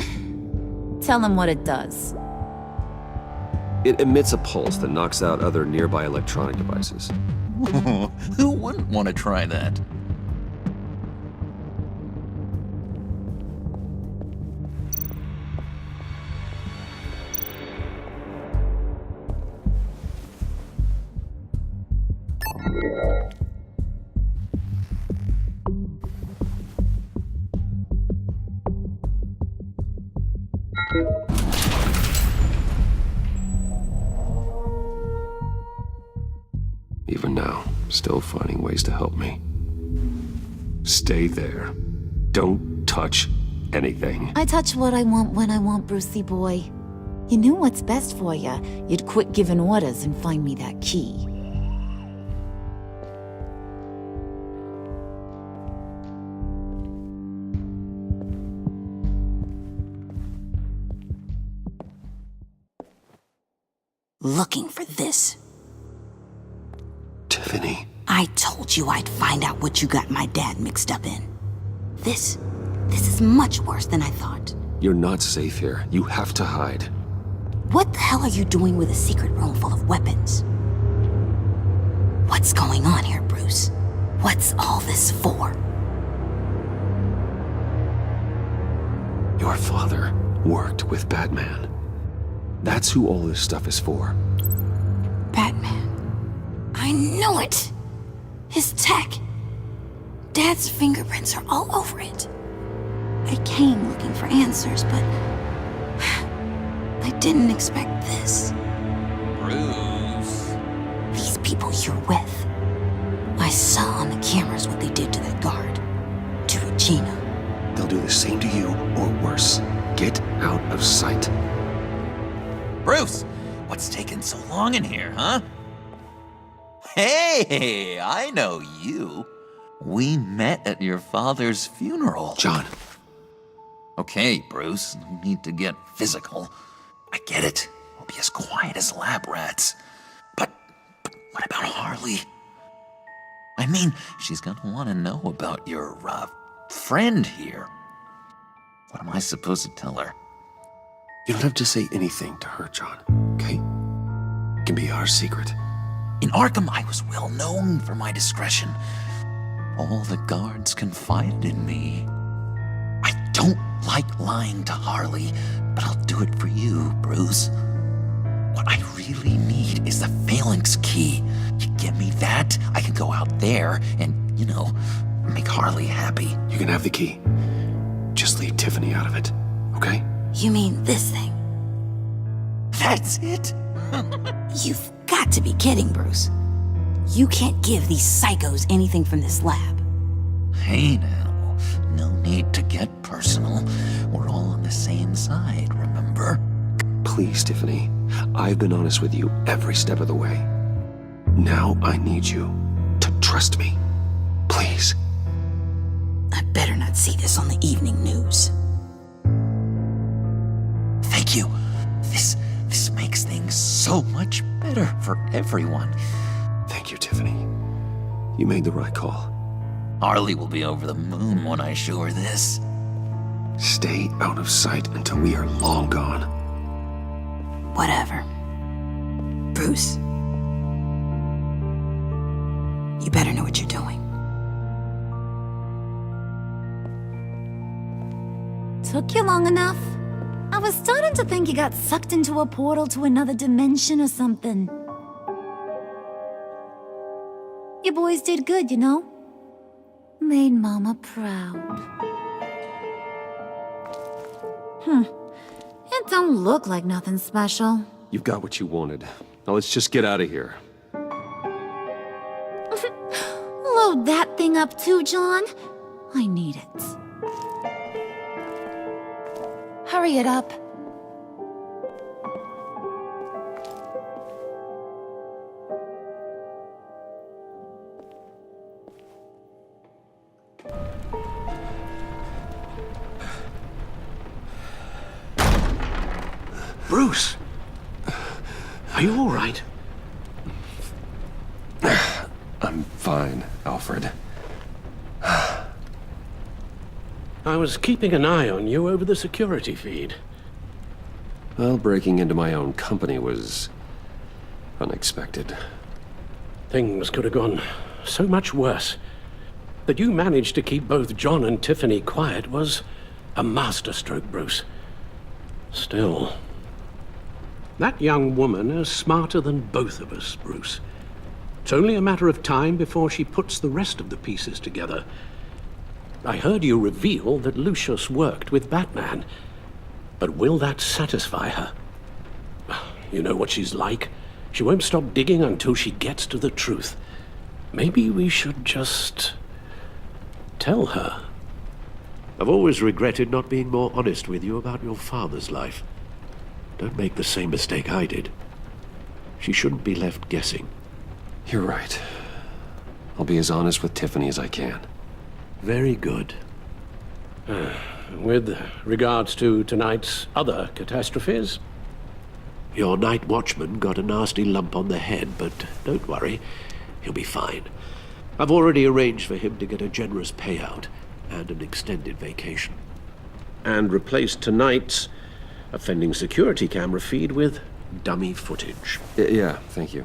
Tell him what it does. It emits a pulse that knocks out other nearby electronic devices. Who wouldn't want to try that? Even now, still finding ways to help me. Stay there. Don't touch anything. I touch what I want when I want, Brucey boy. You knew what's best for you. You'd quit giving orders and find me that key. Looking for this. Tiffany. I told you I'd find out what you got my dad mixed up in. This is much worse than I thought. You're not safe here. You have to hide. What the hell are you doing with a secret room full of weapons? What's going on here, Bruce? What's all this for? Your father worked with Batman. That's who all this stuff is for. Batman. I knew it! His tech. Dad's fingerprints are all over it. I came looking for answers, but I didn't expect this. Bruce. These people you're with. I saw on the cameras what they did to that guard. To Regina. They'll do the same to you, or worse. Get out of sight. Bruce, what's taking so long in here, huh? Hey, I know you. We met at your father's funeral. John. Okay, Bruce, no need to get physical. I get it. We'll be as quiet as lab rats. But what about Harley? I mean, she's gonna want to know about your, friend here. What am I supposed to tell her? You don't have to say anything to her, John, okay? It can be our secret. In Arkham, I was well known for my discretion. All the guards confided in me. I don't like lying to Harley, but I'll do it for you, Bruce. What I really need is the phalanx key. You give me that, I can go out there and, make Harley happy. You can have the key. Just leave Tiffany out of it, okay? You mean this thing? That's it? You've got to be kidding, Bruce. You can't give these psychos anything from this lab. Hey now, no need to get personal. We're all on the same side, remember? Please, Tiffany. I've been honest with you every step of the way. Now I need you to trust me. Please. I better not see this on the evening news. Thank you. This makes things so much better for everyone. Thank you, Tiffany. You made the right call. Harley will be over the moon when I show her this. Stay out of sight until we are long gone. Whatever. Bruce. You better know what you're doing. Took you long enough? I was starting to think you got sucked into a portal to another dimension or something. You boys did good, you know? Made Mama proud. It don't look like nothing special. You've got what you wanted. Now let's just get out of here. Load that thing up too, John. I need it. Hurry it up. Bruce! Are you all right? I'm fine, Alfred. I was keeping an eye on you over the security feed. Well, breaking into my own company was unexpected. Things could have gone so much worse. That you managed to keep both John and Tiffany quiet was a masterstroke, Bruce. Still, that young woman is smarter than both of us, Bruce. It's only a matter of time before she puts the rest of the pieces together. I heard you reveal that Lucius worked with Batman. But will that satisfy her? You know what she's like. She won't stop digging until she gets to the truth. Maybe we should just tell her. I've always regretted not being more honest with you about your father's life. Don't make the same mistake I did. She shouldn't be left guessing. You're right. I'll be as honest with Tiffany as I can. Very good. With regards to tonight's other catastrophes? Your night watchman got a nasty lump on the head, but don't worry. He'll be fine. I've already arranged for him to get a generous payout and an extended vacation. And replaced tonight's offending security camera feed with dummy footage. Yeah, thank you.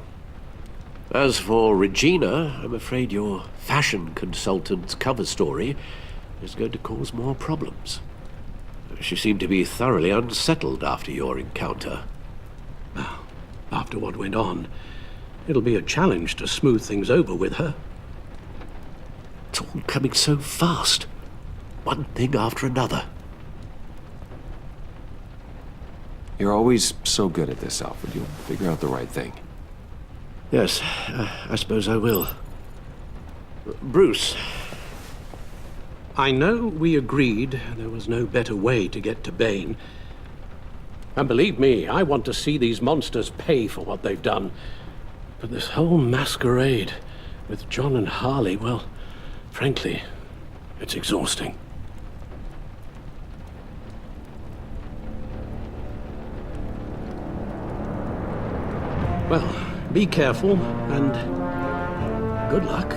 As for Regina, I'm afraid your fashion consultant's cover story is going to cause more problems. She seemed to be thoroughly unsettled after your encounter. Now, after what went on, it'll be a challenge to smooth things over with her. It's all coming so fast. One thing after another. You're always so good at this, Alfred. You'll figure out the right thing. Yes, I suppose I will. Bruce, I know we agreed there was no better way to get to Bane. And believe me, I want to see these monsters pay for what they've done. But this whole masquerade with John and Harley, well, frankly, it's exhausting. Well, be careful, and good luck.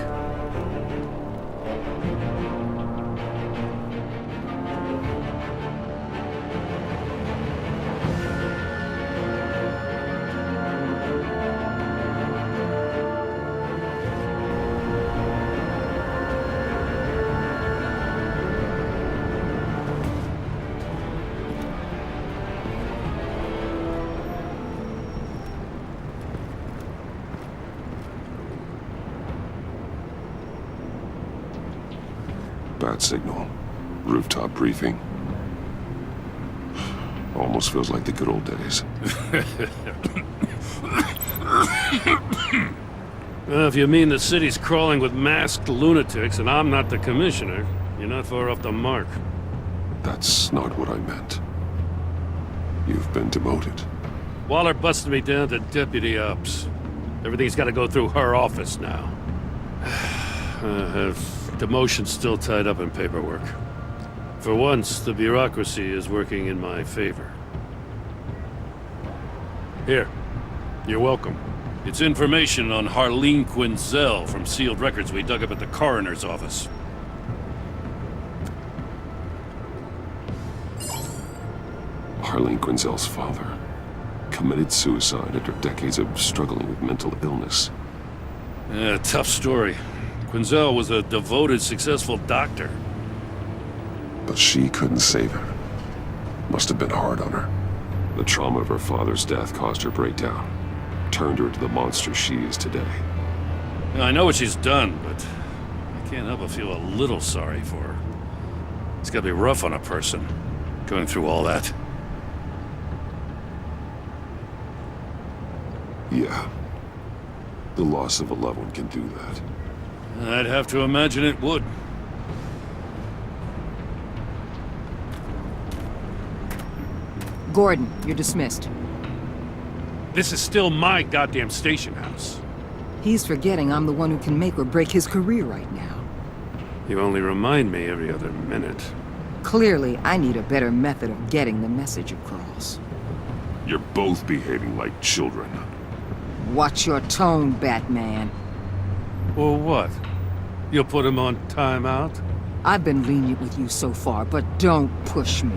Bad signal. Rooftop briefing. Almost feels like the good old days. Well, if you mean the city's crawling with masked lunatics and I'm not the commissioner, you're not far off the mark. That's not what I meant. You've been demoted. Waller busted me down to deputy ops. Everything's got to go through her office now. Demotion's still tied up in paperwork. For once, the bureaucracy is working in my favor. Here, you're welcome. It's information on Harleen Quinzel from sealed records we dug up at the coroner's office. Harleen Quinzel's father committed suicide after decades of struggling with mental illness. Yeah, tough story. Quinzel was a devoted, successful doctor. But she couldn't save her. Must have been hard on her. The trauma of her father's death caused her breakdown. Turned her into the monster she is today. I know what she's done, but I can't help but feel a little sorry for her. It's gotta be rough on a person, going through all that. Yeah. The loss of a loved one can do that. I'd have to imagine it would. Gordon, you're dismissed. This is still my goddamn station house. He's forgetting I'm the one who can make or break his career right now. You only remind me every other minute. Clearly, I need a better method of getting the message across. You're both behaving like children. Watch your tone, Batman. Or what? You'll put him on timeout? I've been lenient with you so far, but don't push me.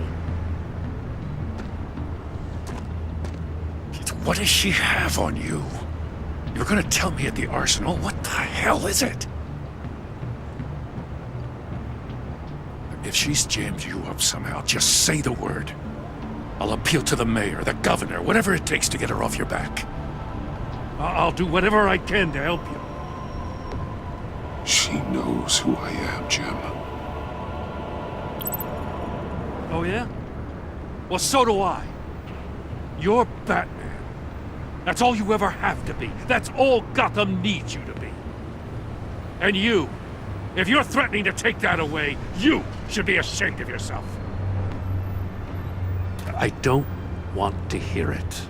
What does she have on you? You're gonna tell me at the arsenal? What the hell is it? If she's jammed you up somehow, just say the word. I'll appeal to the mayor, the governor, whatever it takes to get her off your back. I'll do whatever I can to help you. She knows who I am, Jim. Oh, yeah? Well, so do I. You're Batman. That's all you ever have to be. That's all Gotham needs you to be. And you, if you're threatening to take that away, you should be ashamed of yourself. I don't want to hear it.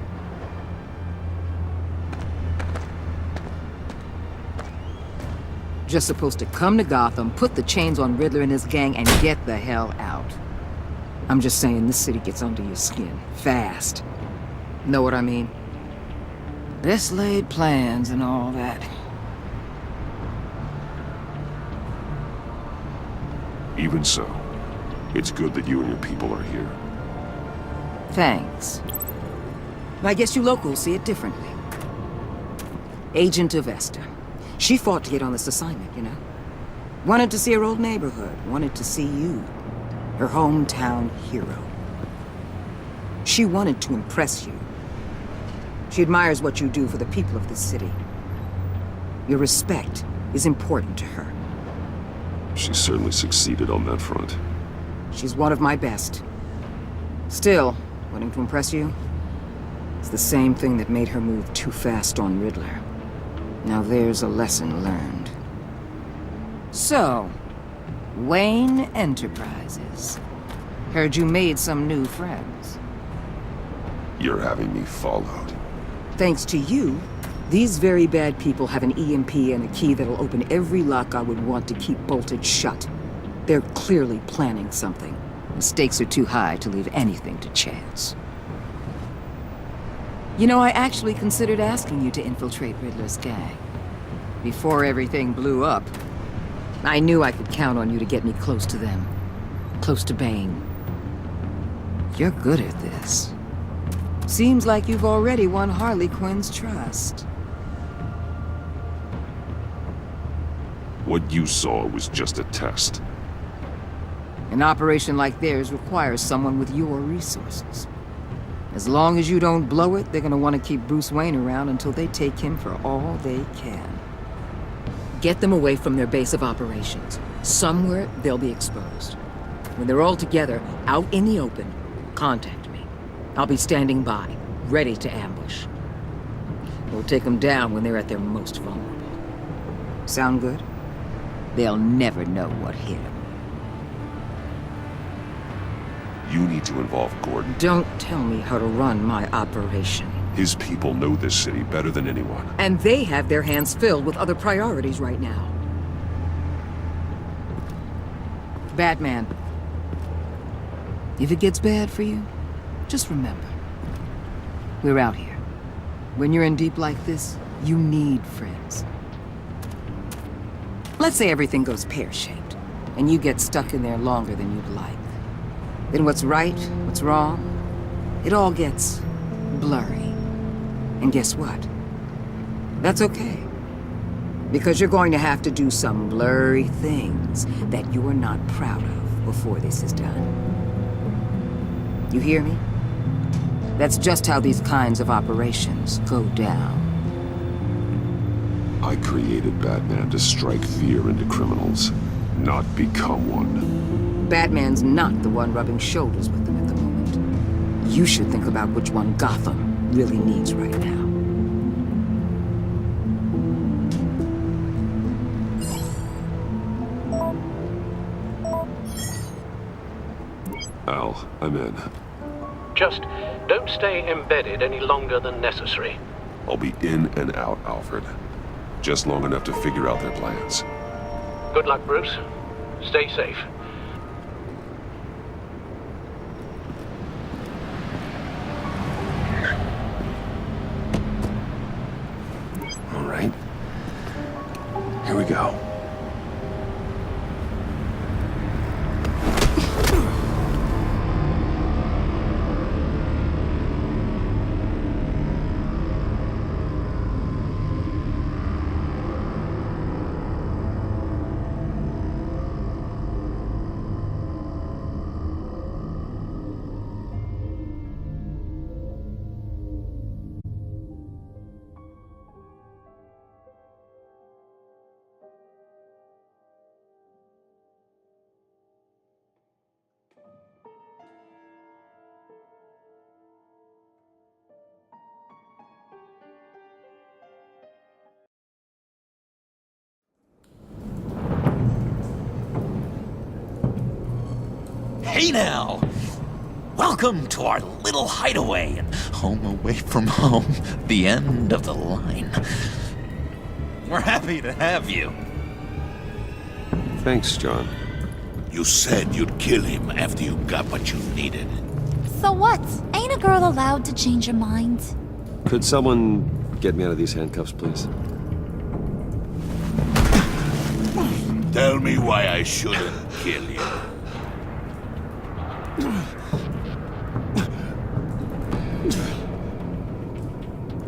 Just supposed to come to Gotham, put the chains on Riddler and his gang, and get the hell out. I'm just saying this city gets under your skin. Fast. Know what I mean? Best laid plans and all that. Even so, it's good that you and your people are here. Thanks. I guess you locals see it differently. Agent of Esther. She fought to get on this assignment, you know? Wanted to see her old neighborhood. Wanted to see you. Her hometown hero. She wanted to impress you. She admires what you do for the people of this city. Your respect is important to her. She certainly succeeded on that front. She's one of my best. Still, wanting to impress you? It's the same thing that made her move too fast on Riddler. Now there's a lesson learned. So, Wayne Enterprises. Heard you made some new friends. You're having me followed. Thanks to you, these very bad people have an EMP and a key that'll open every lock I would want to keep bolted shut. They're clearly planning something. The stakes are too high to leave anything to chance. You know, I actually considered asking you to infiltrate Riddler's gang. Before everything blew up, I knew I could count on you to get me close to them. Close to Bane. You're good at this. Seems like you've already won Harley Quinn's trust. What you saw was just a test. An operation like theirs requires someone with your resources. As long as you don't blow it, they're gonna want to keep Bruce Wayne around until they take him for all they can. Get them away from their base of operations. Somewhere they'll be exposed. When they're all together, out in the open, contact me. I'll be standing by, ready to ambush. We'll take them down when they're at their most vulnerable. Sound good? They'll never know what hit them. You need to involve Gordon. Don't tell me how to run my operation. His people know this city better than anyone. And they have their hands filled with other priorities right now. Batman. If it gets bad for you, just remember. We're out here. When you're in deep like this, you need friends. Let's say everything goes pear-shaped, and you get stuck in there longer than you'd like. Then what's right, what's wrong, it all gets blurry. And guess what? That's okay. Because you're going to have to do some blurry things that you're not proud of before this is done. You hear me? That's just how these kinds of operations go down. I created Batman to strike fear into criminals, not become one. Batman's not the one rubbing shoulders with them at the moment. You should think about which one Gotham really needs right now. Al, I'm in. Just don't stay embedded any longer than necessary. I'll be in and out, Alfred. Just long enough to figure out their plans. Good luck, Bruce. Stay safe. All right. Here we go. Hey now! Welcome to our little hideaway and home away from home, the end of the line. We're happy to have you. Thanks, John. You said you'd kill him after you got what you needed. So what? Ain't a girl allowed to change her mind? Could someone get me out of these handcuffs, please? Tell me why I shouldn't kill you.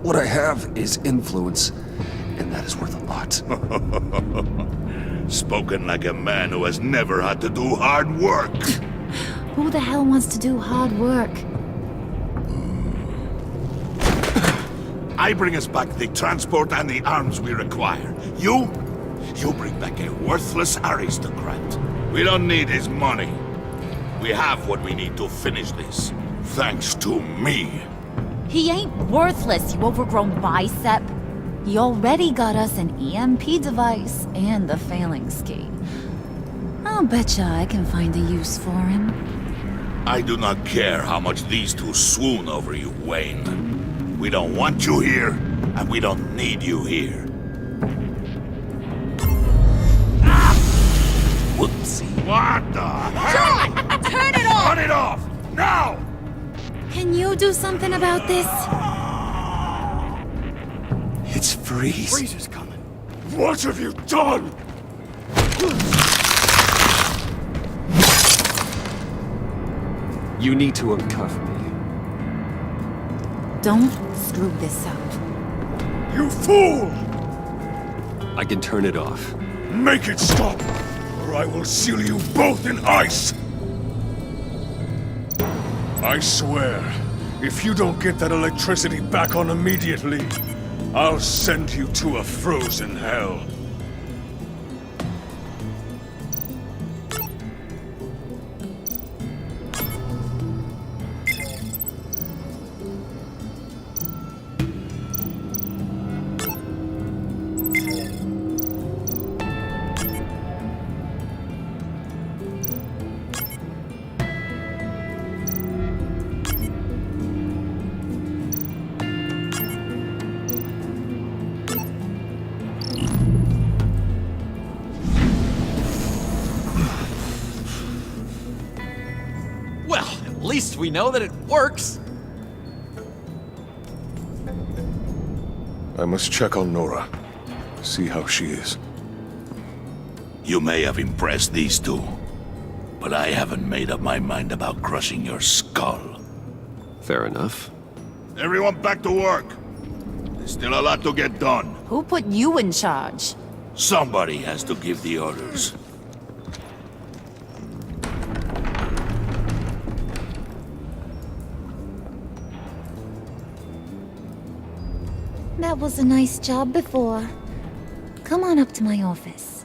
What I have is influence, and that is worth a lot. Spoken like a man who has never had to do hard work. Who the hell wants to do hard work? I bring us back the transport and the arms we require. You bring back a worthless aristocrat. We don't need his money. We have what we need to finish this. Thanks to me. He ain't worthless, you overgrown bicep. He already got us an EMP device and the phalanx key. I'll betcha I can find a use for him. I do not care how much these two swoon over you, Wayne. We don't want you here, and we don't need you here. Whoopsie. What the hell? John! Turn it off! Cut it off! Now! Can you do something about this? It's Freeze. Freeze is coming. What have you done? You need to uncuff me. Don't screw this up. You fool! I can turn it off. Make it stop, or I will seal you both in ice! I swear, if you don't get that electricity back on immediately, I'll send you to a frozen hell. At least we know that it works. I must check on Nora. See how she is. You may have impressed these two, but I haven't made up my mind about crushing your skull. Fair enough. Everyone back to work. There's still a lot to get done. Who put you in charge? Somebody has to give the orders. That was a nice job before. Come on up to my office.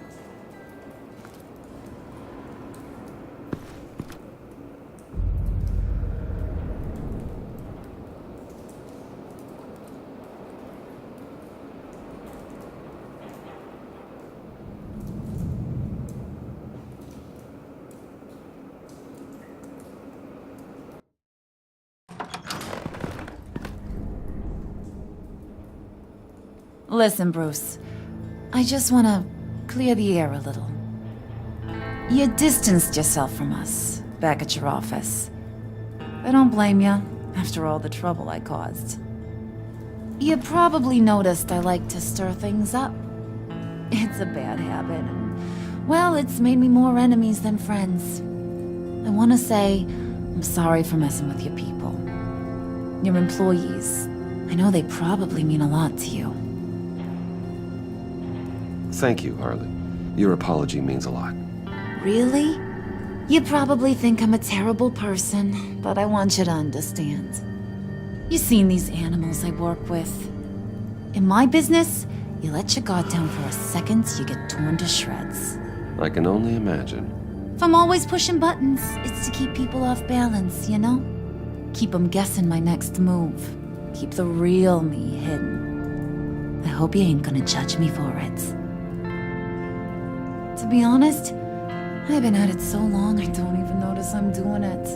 Listen, Bruce. I just want to clear the air a little. You distanced yourself from us back at your office. I don't blame you, after all the trouble I caused. You probably noticed I like to stir things up. It's a bad habit, and, well, it's made me more enemies than friends. I want to say I'm sorry for messing with your people. Your employees. I know they probably mean a lot to you. Thank you, Harley. Your apology means a lot. Really? You probably think I'm a terrible person, but I want you to understand. You've seen these animals I work with. In my business, you let your guard down for a second, you get torn to shreds. I can only imagine. If I'm always pushing buttons, it's to keep people off balance, you know? Keep them guessing my next move. Keep the real me hidden. I hope you ain't gonna judge me for it. To be honest, I've been at it so long I don't even notice I'm doing it.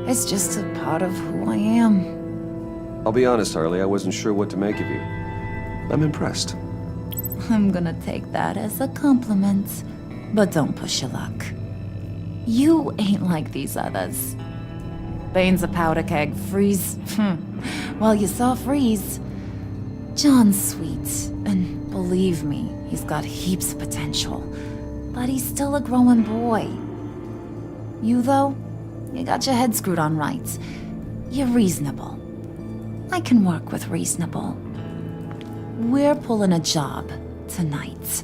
It's just a part of who I am. I'll be honest, Harley, I wasn't sure what to make of you. I'm impressed. I'm gonna take that as a compliment, but don't push your luck. You ain't like these others. Bane's a powder keg, Freeze. Well, you saw Freeze. John's sweet, and believe me, he's got heaps of potential. But he's still a growing boy. You, though, you got your head screwed on right. You're reasonable. I can work with reasonable. We're pulling a job tonight.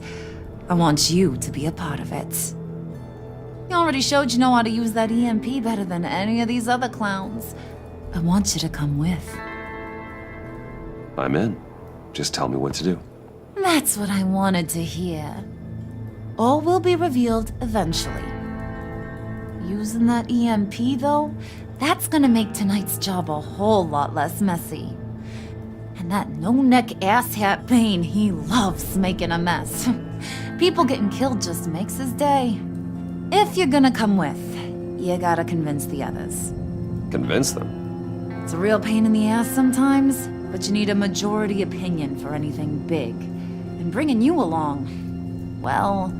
I want you to be a part of it. You already showed you know how to use that EMP better than any of these other clowns. I want you to come with. I'm in. Just tell me what to do. That's what I wanted to hear. All will be revealed eventually. Using that EMP, though, that's gonna make tonight's job a whole lot less messy. And that no-neck asshat Bane, he loves making a mess. People getting killed just makes his day. If you're gonna come with, you gotta convince the others. Convince them? It's a real pain in the ass sometimes, but you need a majority opinion for anything big. And bringing you along, well,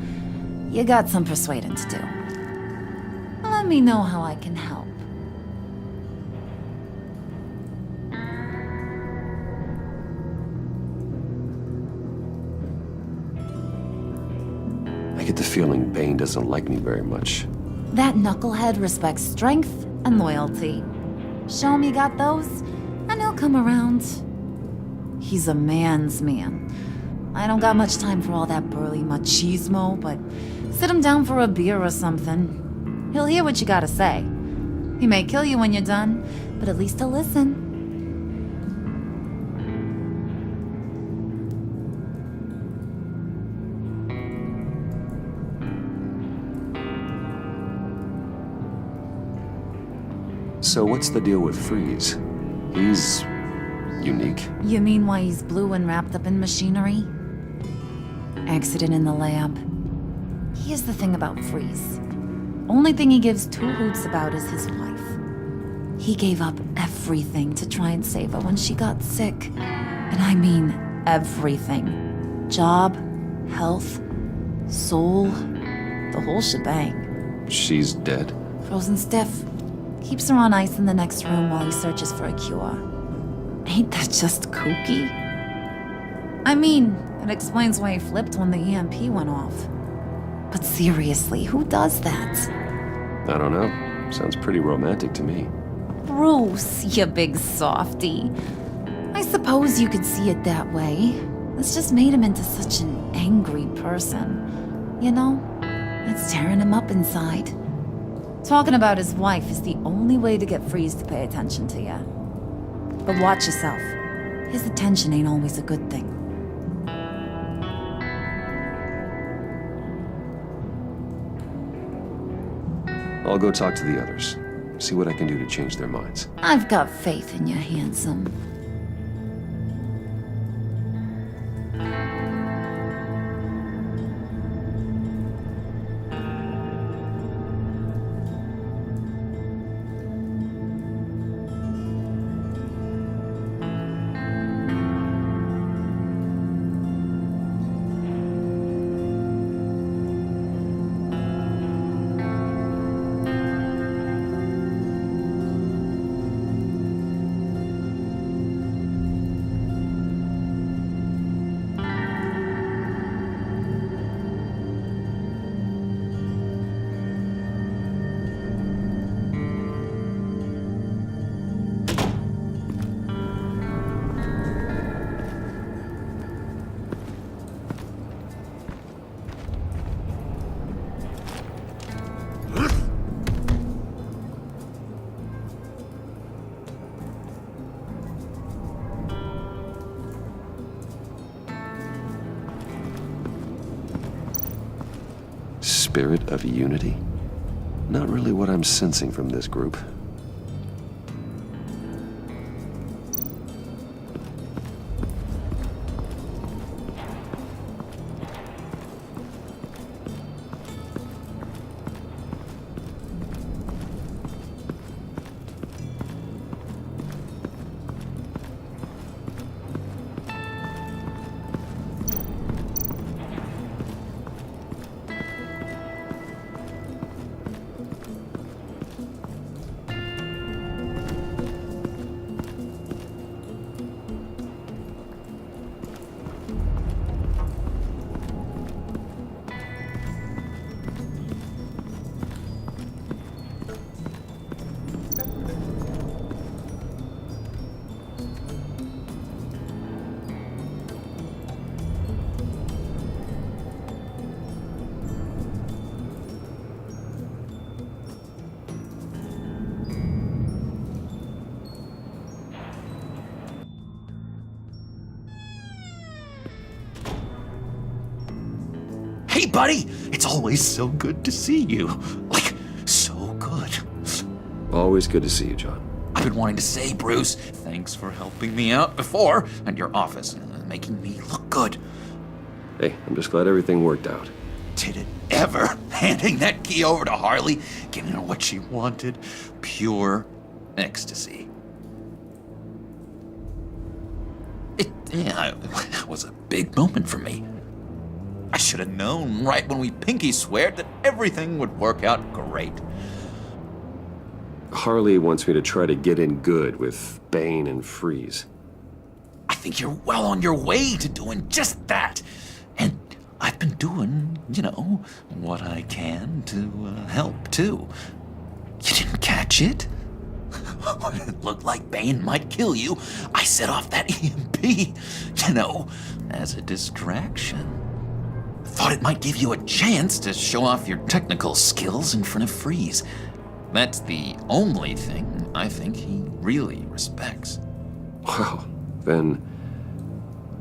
you got some persuading to do. Let me know how I can help. I get the feeling Bane doesn't like me very much. That knucklehead respects strength and loyalty. Show him you got those, and he'll come around. He's a man's man. I don't got much time for all that burly machismo, but sit him down for a beer or something. He'll hear what you gotta say. He may kill you when you're done, but at least he'll listen. So what's the deal with Freeze? He's unique. You mean why he's blue and wrapped up in machinery? Accident in the lab. Here's the thing about Freeze. Only thing he gives two hoots about is his wife. He gave up everything to try and save her when she got sick. And I mean everything. Job, health, soul, the whole shebang. She's dead? Frozen stiff. Keeps her on ice in the next room while he searches for a cure. Ain't that just kooky? I mean, it explains why he flipped when the EMP went off. But seriously, who does that? I don't know. Sounds pretty romantic to me. Bruce, you big softy. I suppose you could see it that way. It's just made him into such an angry person. You know, it's tearing him up inside. Talking about his wife is the only way to get Freeze to pay attention to you. But watch yourself. His attention ain't always a good thing. I'll go talk to the others. See what I can do to change their minds. I've got faith in you, handsome. Spirit of unity? Not really what I'm sensing from this group. Hey, buddy! It's always so good to see you. Like, so good. Always good to see you, John. I've been wanting to say, Bruce, thanks for helping me out before at your office, making me look good. Hey, I'm just glad everything worked out. Did it ever? Handing that key over to Harley, giving her what she wanted. Pure ecstasy. It was a big moment for me. I should have known right when we pinky sweared that everything would work out great. Harley wants me to try to get in good with Bane and Freeze. I think you're well on your way to doing just that. And I've been doing, what I can to help, too. You didn't catch it? When it looked like Bane might kill you, I set off that EMP, as a distraction. Thought it might give you a chance to show off your technical skills in front of Freeze. That's the only thing I think he really respects. Wow, then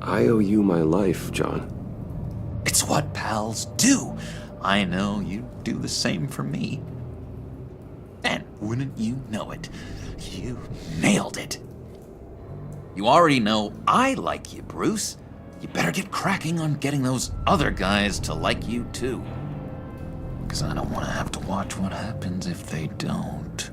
I owe you my life, John. It's what pals do. I know you do the same for me. And wouldn't you know it, you nailed it. You already know I like you, Bruce. You better get cracking on getting those other guys to like you too. Because I don't want to have to watch what happens if they don't.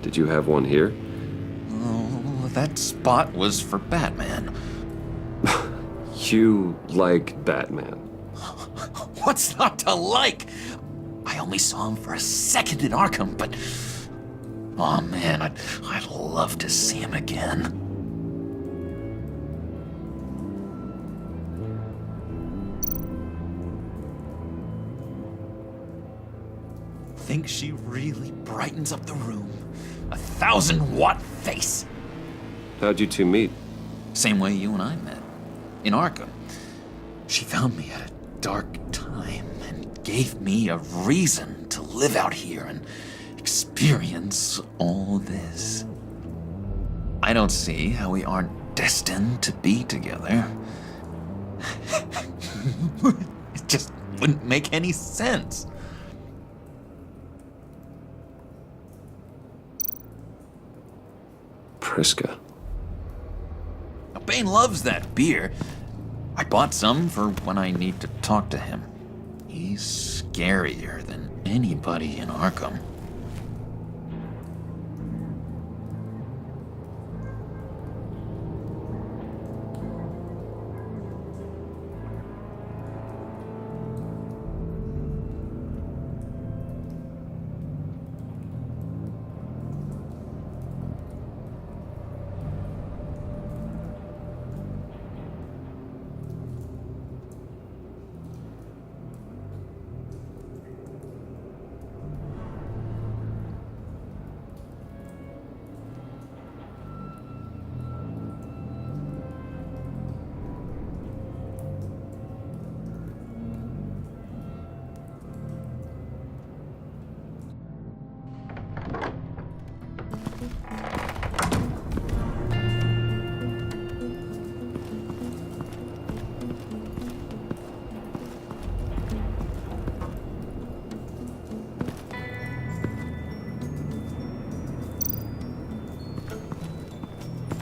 Did you have one here? Oh, that spot was for Batman. You like Batman? What's not to like? I only saw him for a second in Arkham, but... oh man, I'd love to see him again. Think she really brightens up the room. 1,000-watt face. How'd you two meet? Same way you and I met. In Arkham. She found me at a dark time and gave me a reason to live out here and experience all this. I don't see how we aren't destined to be together. It just wouldn't make any sense. Priska. Bane loves that beer. I bought some for when I need to talk to him. He's scarier than anybody in Arkham.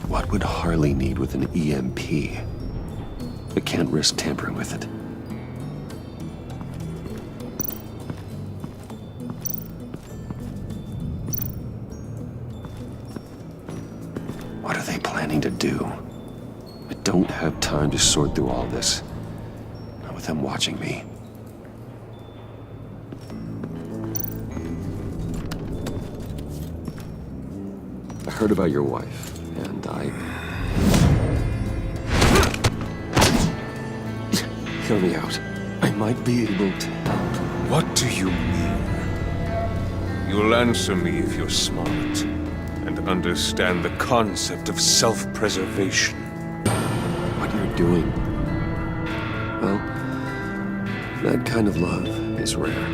What would Harley need with an EMP? I can't risk tampering with it. What are they planning to do? I don't have time to sort through all this. Not with them watching me. I heard about your wife, and Hear me out. I might be able to help. What do you mean? You'll answer me if you're smart and understand the concept of self-preservation. What you're doing, well, that kind of love is rare.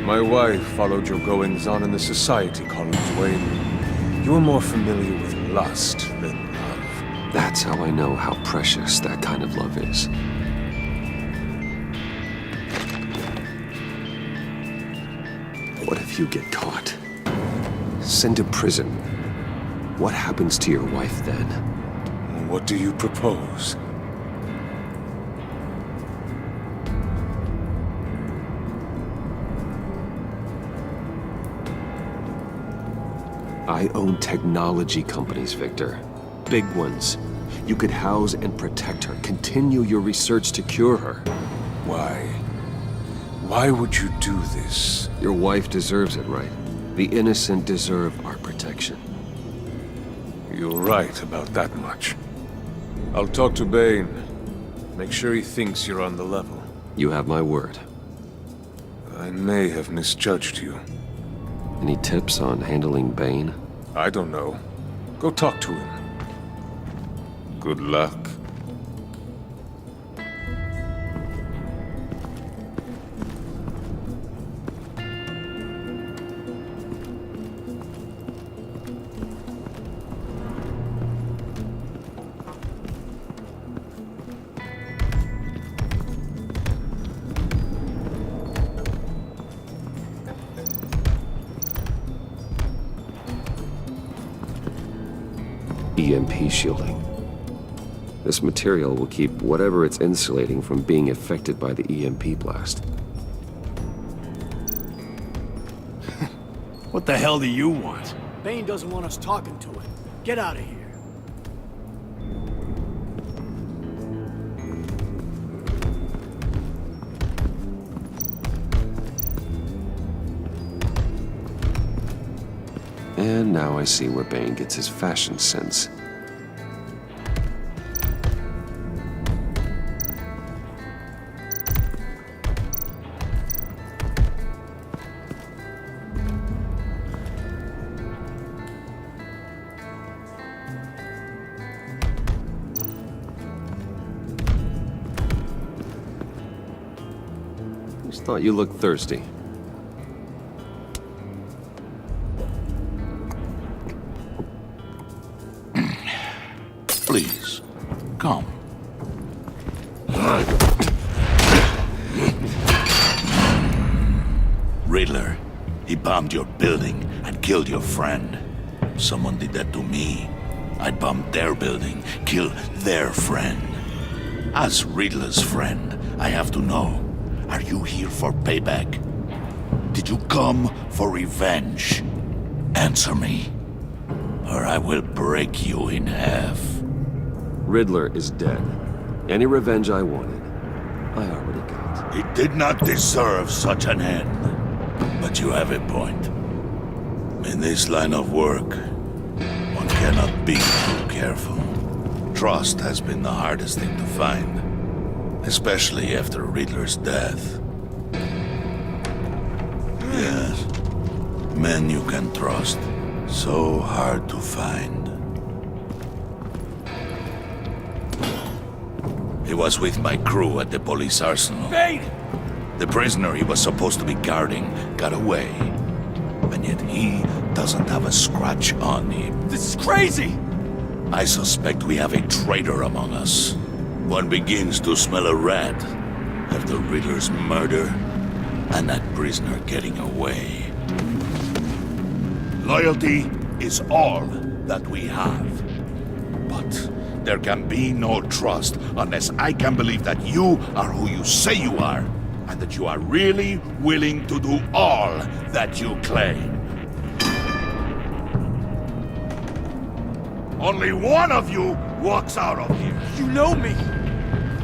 My wife followed your goings-on in the society columns, Wayne. You are more familiar with lust than love. That's how I know how precious that kind of love is. What if you get caught? Sent to prison? What happens to your wife then? What do you propose? I own technology companies, Victor. Big ones. You could house and protect her, continue your research to cure her. Why? Why would you do this? Your wife deserves it, right? The innocent deserve our protection. You're right about that much. I'll talk to Bane. Make sure he thinks you're on the level. You have my word. I may have misjudged you. Any tips on handling Bane? I don't know. Go talk to him. Good luck. EMP shielding. This material will keep whatever it's insulating from being affected by the EMP blast. What the hell do you want? Bane doesn't want us talking to him. Get out of here. And now I see where Bane gets his fashion sense. Just thought you looked thirsty. Please, come. Riddler, he bombed your building and killed your friend. Someone did that to me. I'd bomb their building, kill their friend. As Riddler's friend, I have to know, are you here for payback? Did you come for revenge? Answer me, or I will break you in half. Riddler is dead. Any revenge I wanted, I already got. He did not deserve such an end. But you have a point. In this line of work, one cannot be too careful. Trust has been the hardest thing to find, especially after Riddler's death. Yes, men you can trust, so hard to find. He was with my crew at the police arsenal. Bane! The prisoner he was supposed to be guarding got away. And yet he doesn't have a scratch on him. This is crazy! I suspect we have a traitor among us. One begins to smell a rat after Riddler's murder and that prisoner getting away. Loyalty is all that we have. But there can be no trust unless I can believe that you are who you say you are, and that you are really willing to do all that you claim. Only one of you walks out of here. You know me!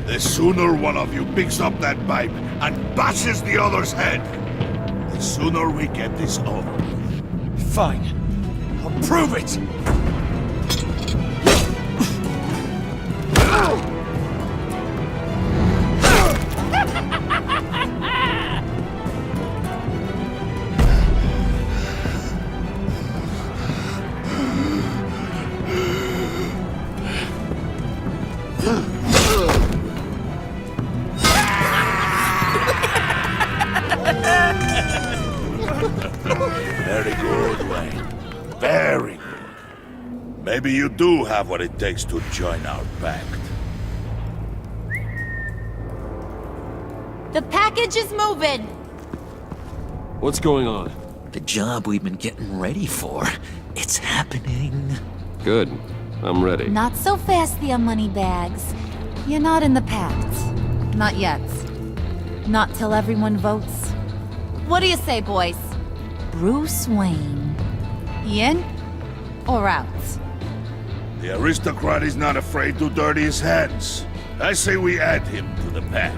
The sooner one of you picks up that pipe and bashes the other's head, the sooner we get this over. Fine. I'll prove it! Very good. Maybe you do have what it takes to join our pact. The package is moving! What's going on? The job we've been getting ready for. It's happening. Good. I'm ready. Not so fast there, moneybags. You're not in the pact. Not yet. Not till everyone votes. What do you say, boys? Bruce Wayne. In or out? The aristocrat is not afraid to dirty his hands. I say we add him to the pact.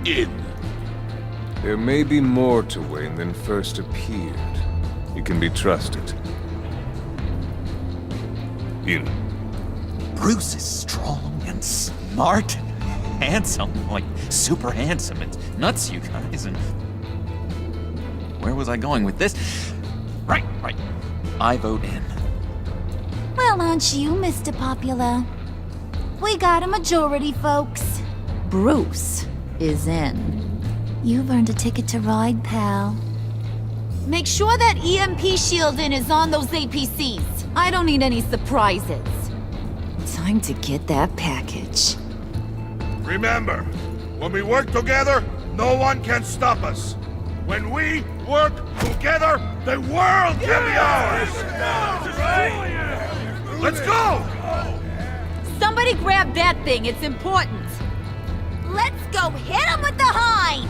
In. There may be more to Wayne than first appeared. You can be trusted. In. Bruce is strong and smart and handsome. Like, super handsome. It's nuts, you guys. And where was I going with this? Right. I vote in. Well, aren't you, Mr. Popular? We got a majority, folks. Bruce is in. You've earned a ticket to ride, pal. Make sure that EMP shielding is on those APCs. I don't need any surprises. Time to get that package. Remember, when we work together, no one can stop us. When we work together, the world can be ours! Let's go! Somebody grab that thing, it's important. Let's go hit him with the hind!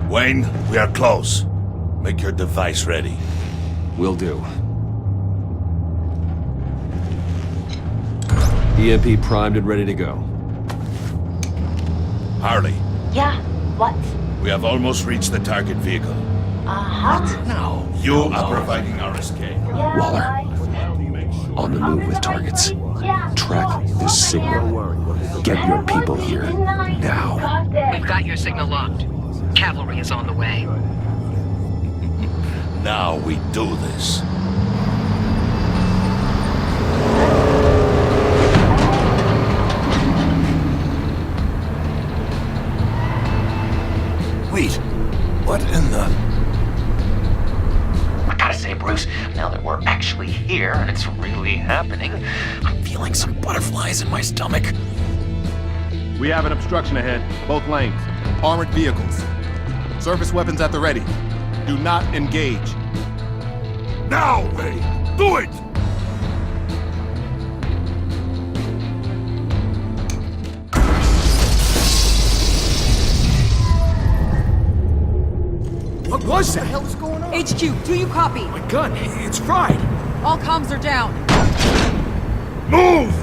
Wayne, we are close. Make your device ready. Will do. EMP primed and ready to go. Harley, Yeah, what? we have almost reached the target vehicle. Uh-huh. Now, you are providing our escape. Waller, on the move with targets. Track this signal. Get your people here, now. We've got your signal locked. Cavalry is on the way. Now we do this. Wait, what in the... I gotta say, Bruce, now that we're actually here and it's really happening, I'm feeling some butterflies in my stomach. We have an obstruction ahead, both lanes. Armored vehicles. Surface weapons at the ready. Do not engage. Now, Wayne! Do it! What was that? What the hell is going on? HQ, do you copy? My gun, it's fried. All comms are down. Move!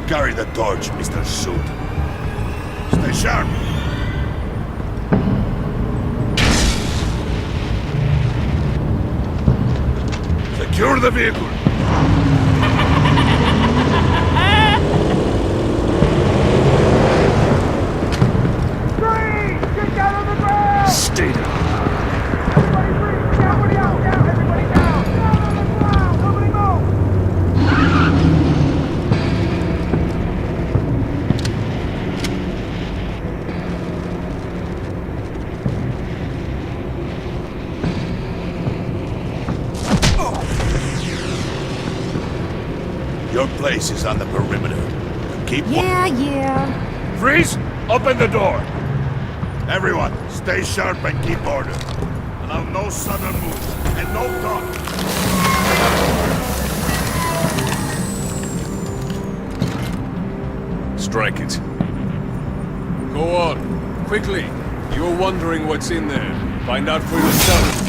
Carry the torch, Mr. Suit. Stay sharp. Secure the vehicle. Stay down. Your place is on the perimeter. Keep Yeah. Freeze! Open the door! Everyone, stay sharp and keep order. Allow no sudden moves, and no talk. Strike it. Go on. Quickly. You're wondering what's in there. Find out for yourself.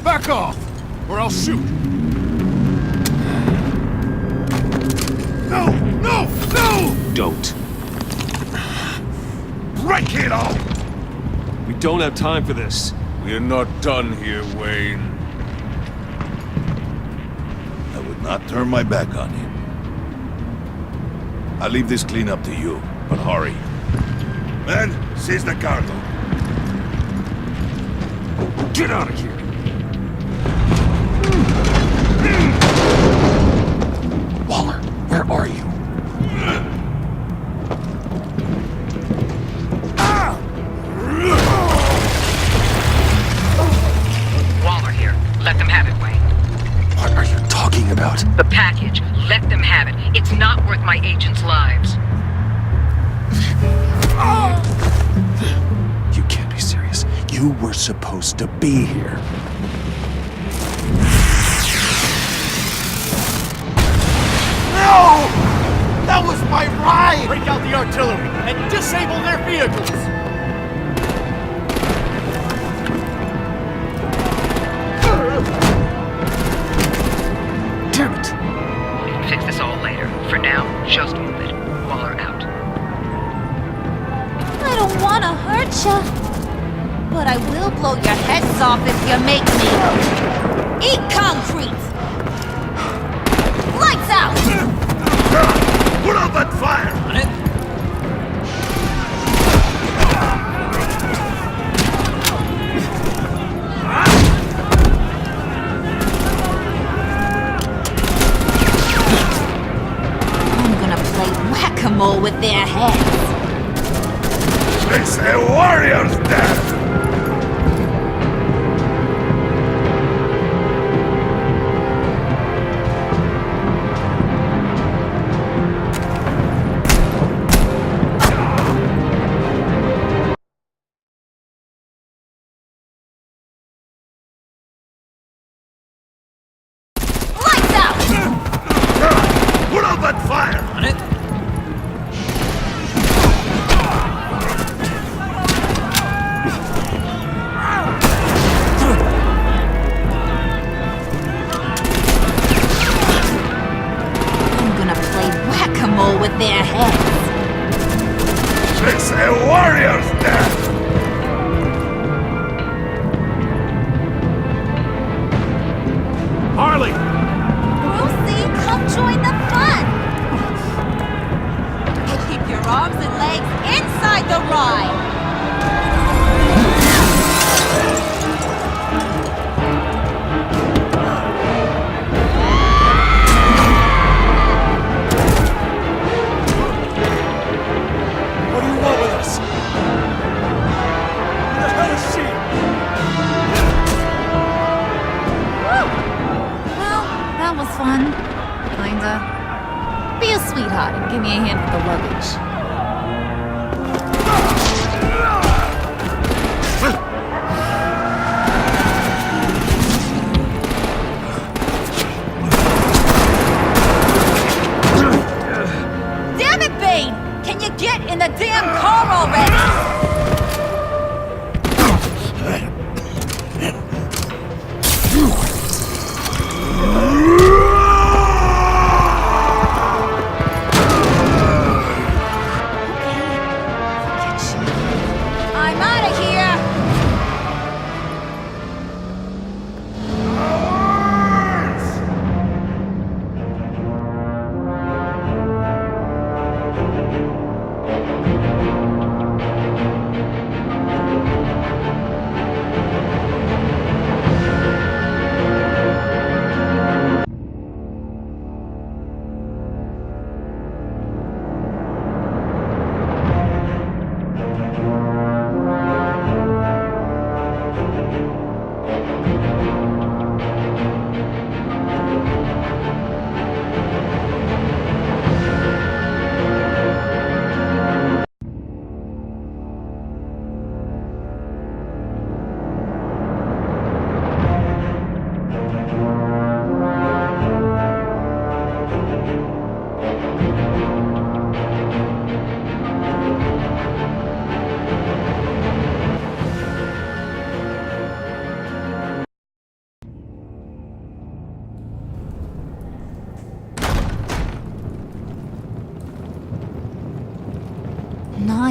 Back off! Or I'll shoot! No! No! No! Don't. Break it all! We don't have time for this. We are not done here, Wayne. I would not turn my back on him. I'll leave this clean up to you, but hurry. Men, seize the cargo. Get out of here! Waller, where are you? Waller here. Let them have it, Wayne. What are you talking about? The package. Let them have it. It's not worth my agents' lives. You can't be serious. You were supposed to be here. No! That was my ride! Break out the artillery and disable their vehicles! Damn it! We can fix this all later. For now, just move it. Waller out. I don't want to hurt ya, but I will blow your heads off if you make me. Eat concrete! Lights out! Put out that fire! On it. I'm gonna play whack-a-mole with their heads. It's a warrior's death! Lights out! Put out that fire! On it. I'm gonna play whack-a-mole with their heads. It's a warrior's death! Harley! Brucey, come join the fun! And keep your arms and legs inside the ride! What do you want with us? Who the hell is she? Well, that was fun. Kinda. Be a sweetheart and give me a hand with the luggage. Damn it, Bane! Can you get in the damn car already?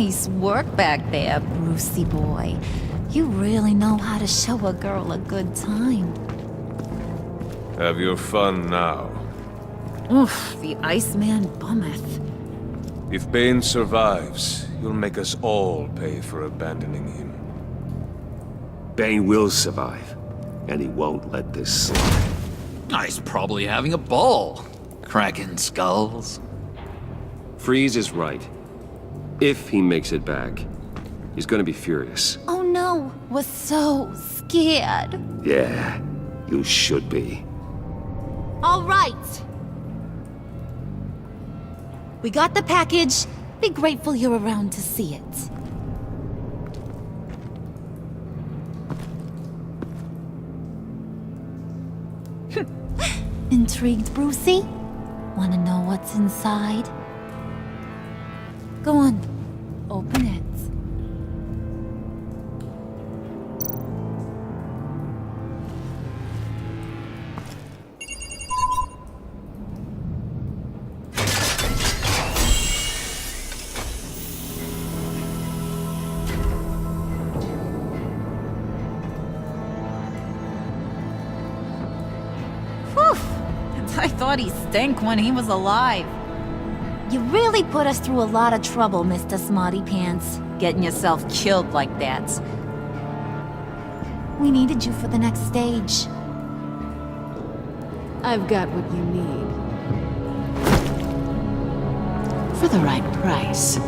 Nice work back there, Brucey boy. You really know how to show a girl a good time. Have your fun now. Oof, the Iceman bummeth. If Bane survives, you'll make us all pay for abandoning him. Bane will survive, and he won't let this slide. He's probably having a ball, cracking skulls. Freeze is right. If he makes it back, he's gonna be furious. Oh no, we're so scared. Yeah, you should be. All right. We got the package. Be grateful you're around to see it. Intrigued, Brucey? Wanna know what's inside? Go on, open it. I thought he stank when he was alive. You really put us through a lot of trouble, Mr. Smarty Pants. Getting yourself killed like that. We needed you for the next stage. I've got what you need. For the right price.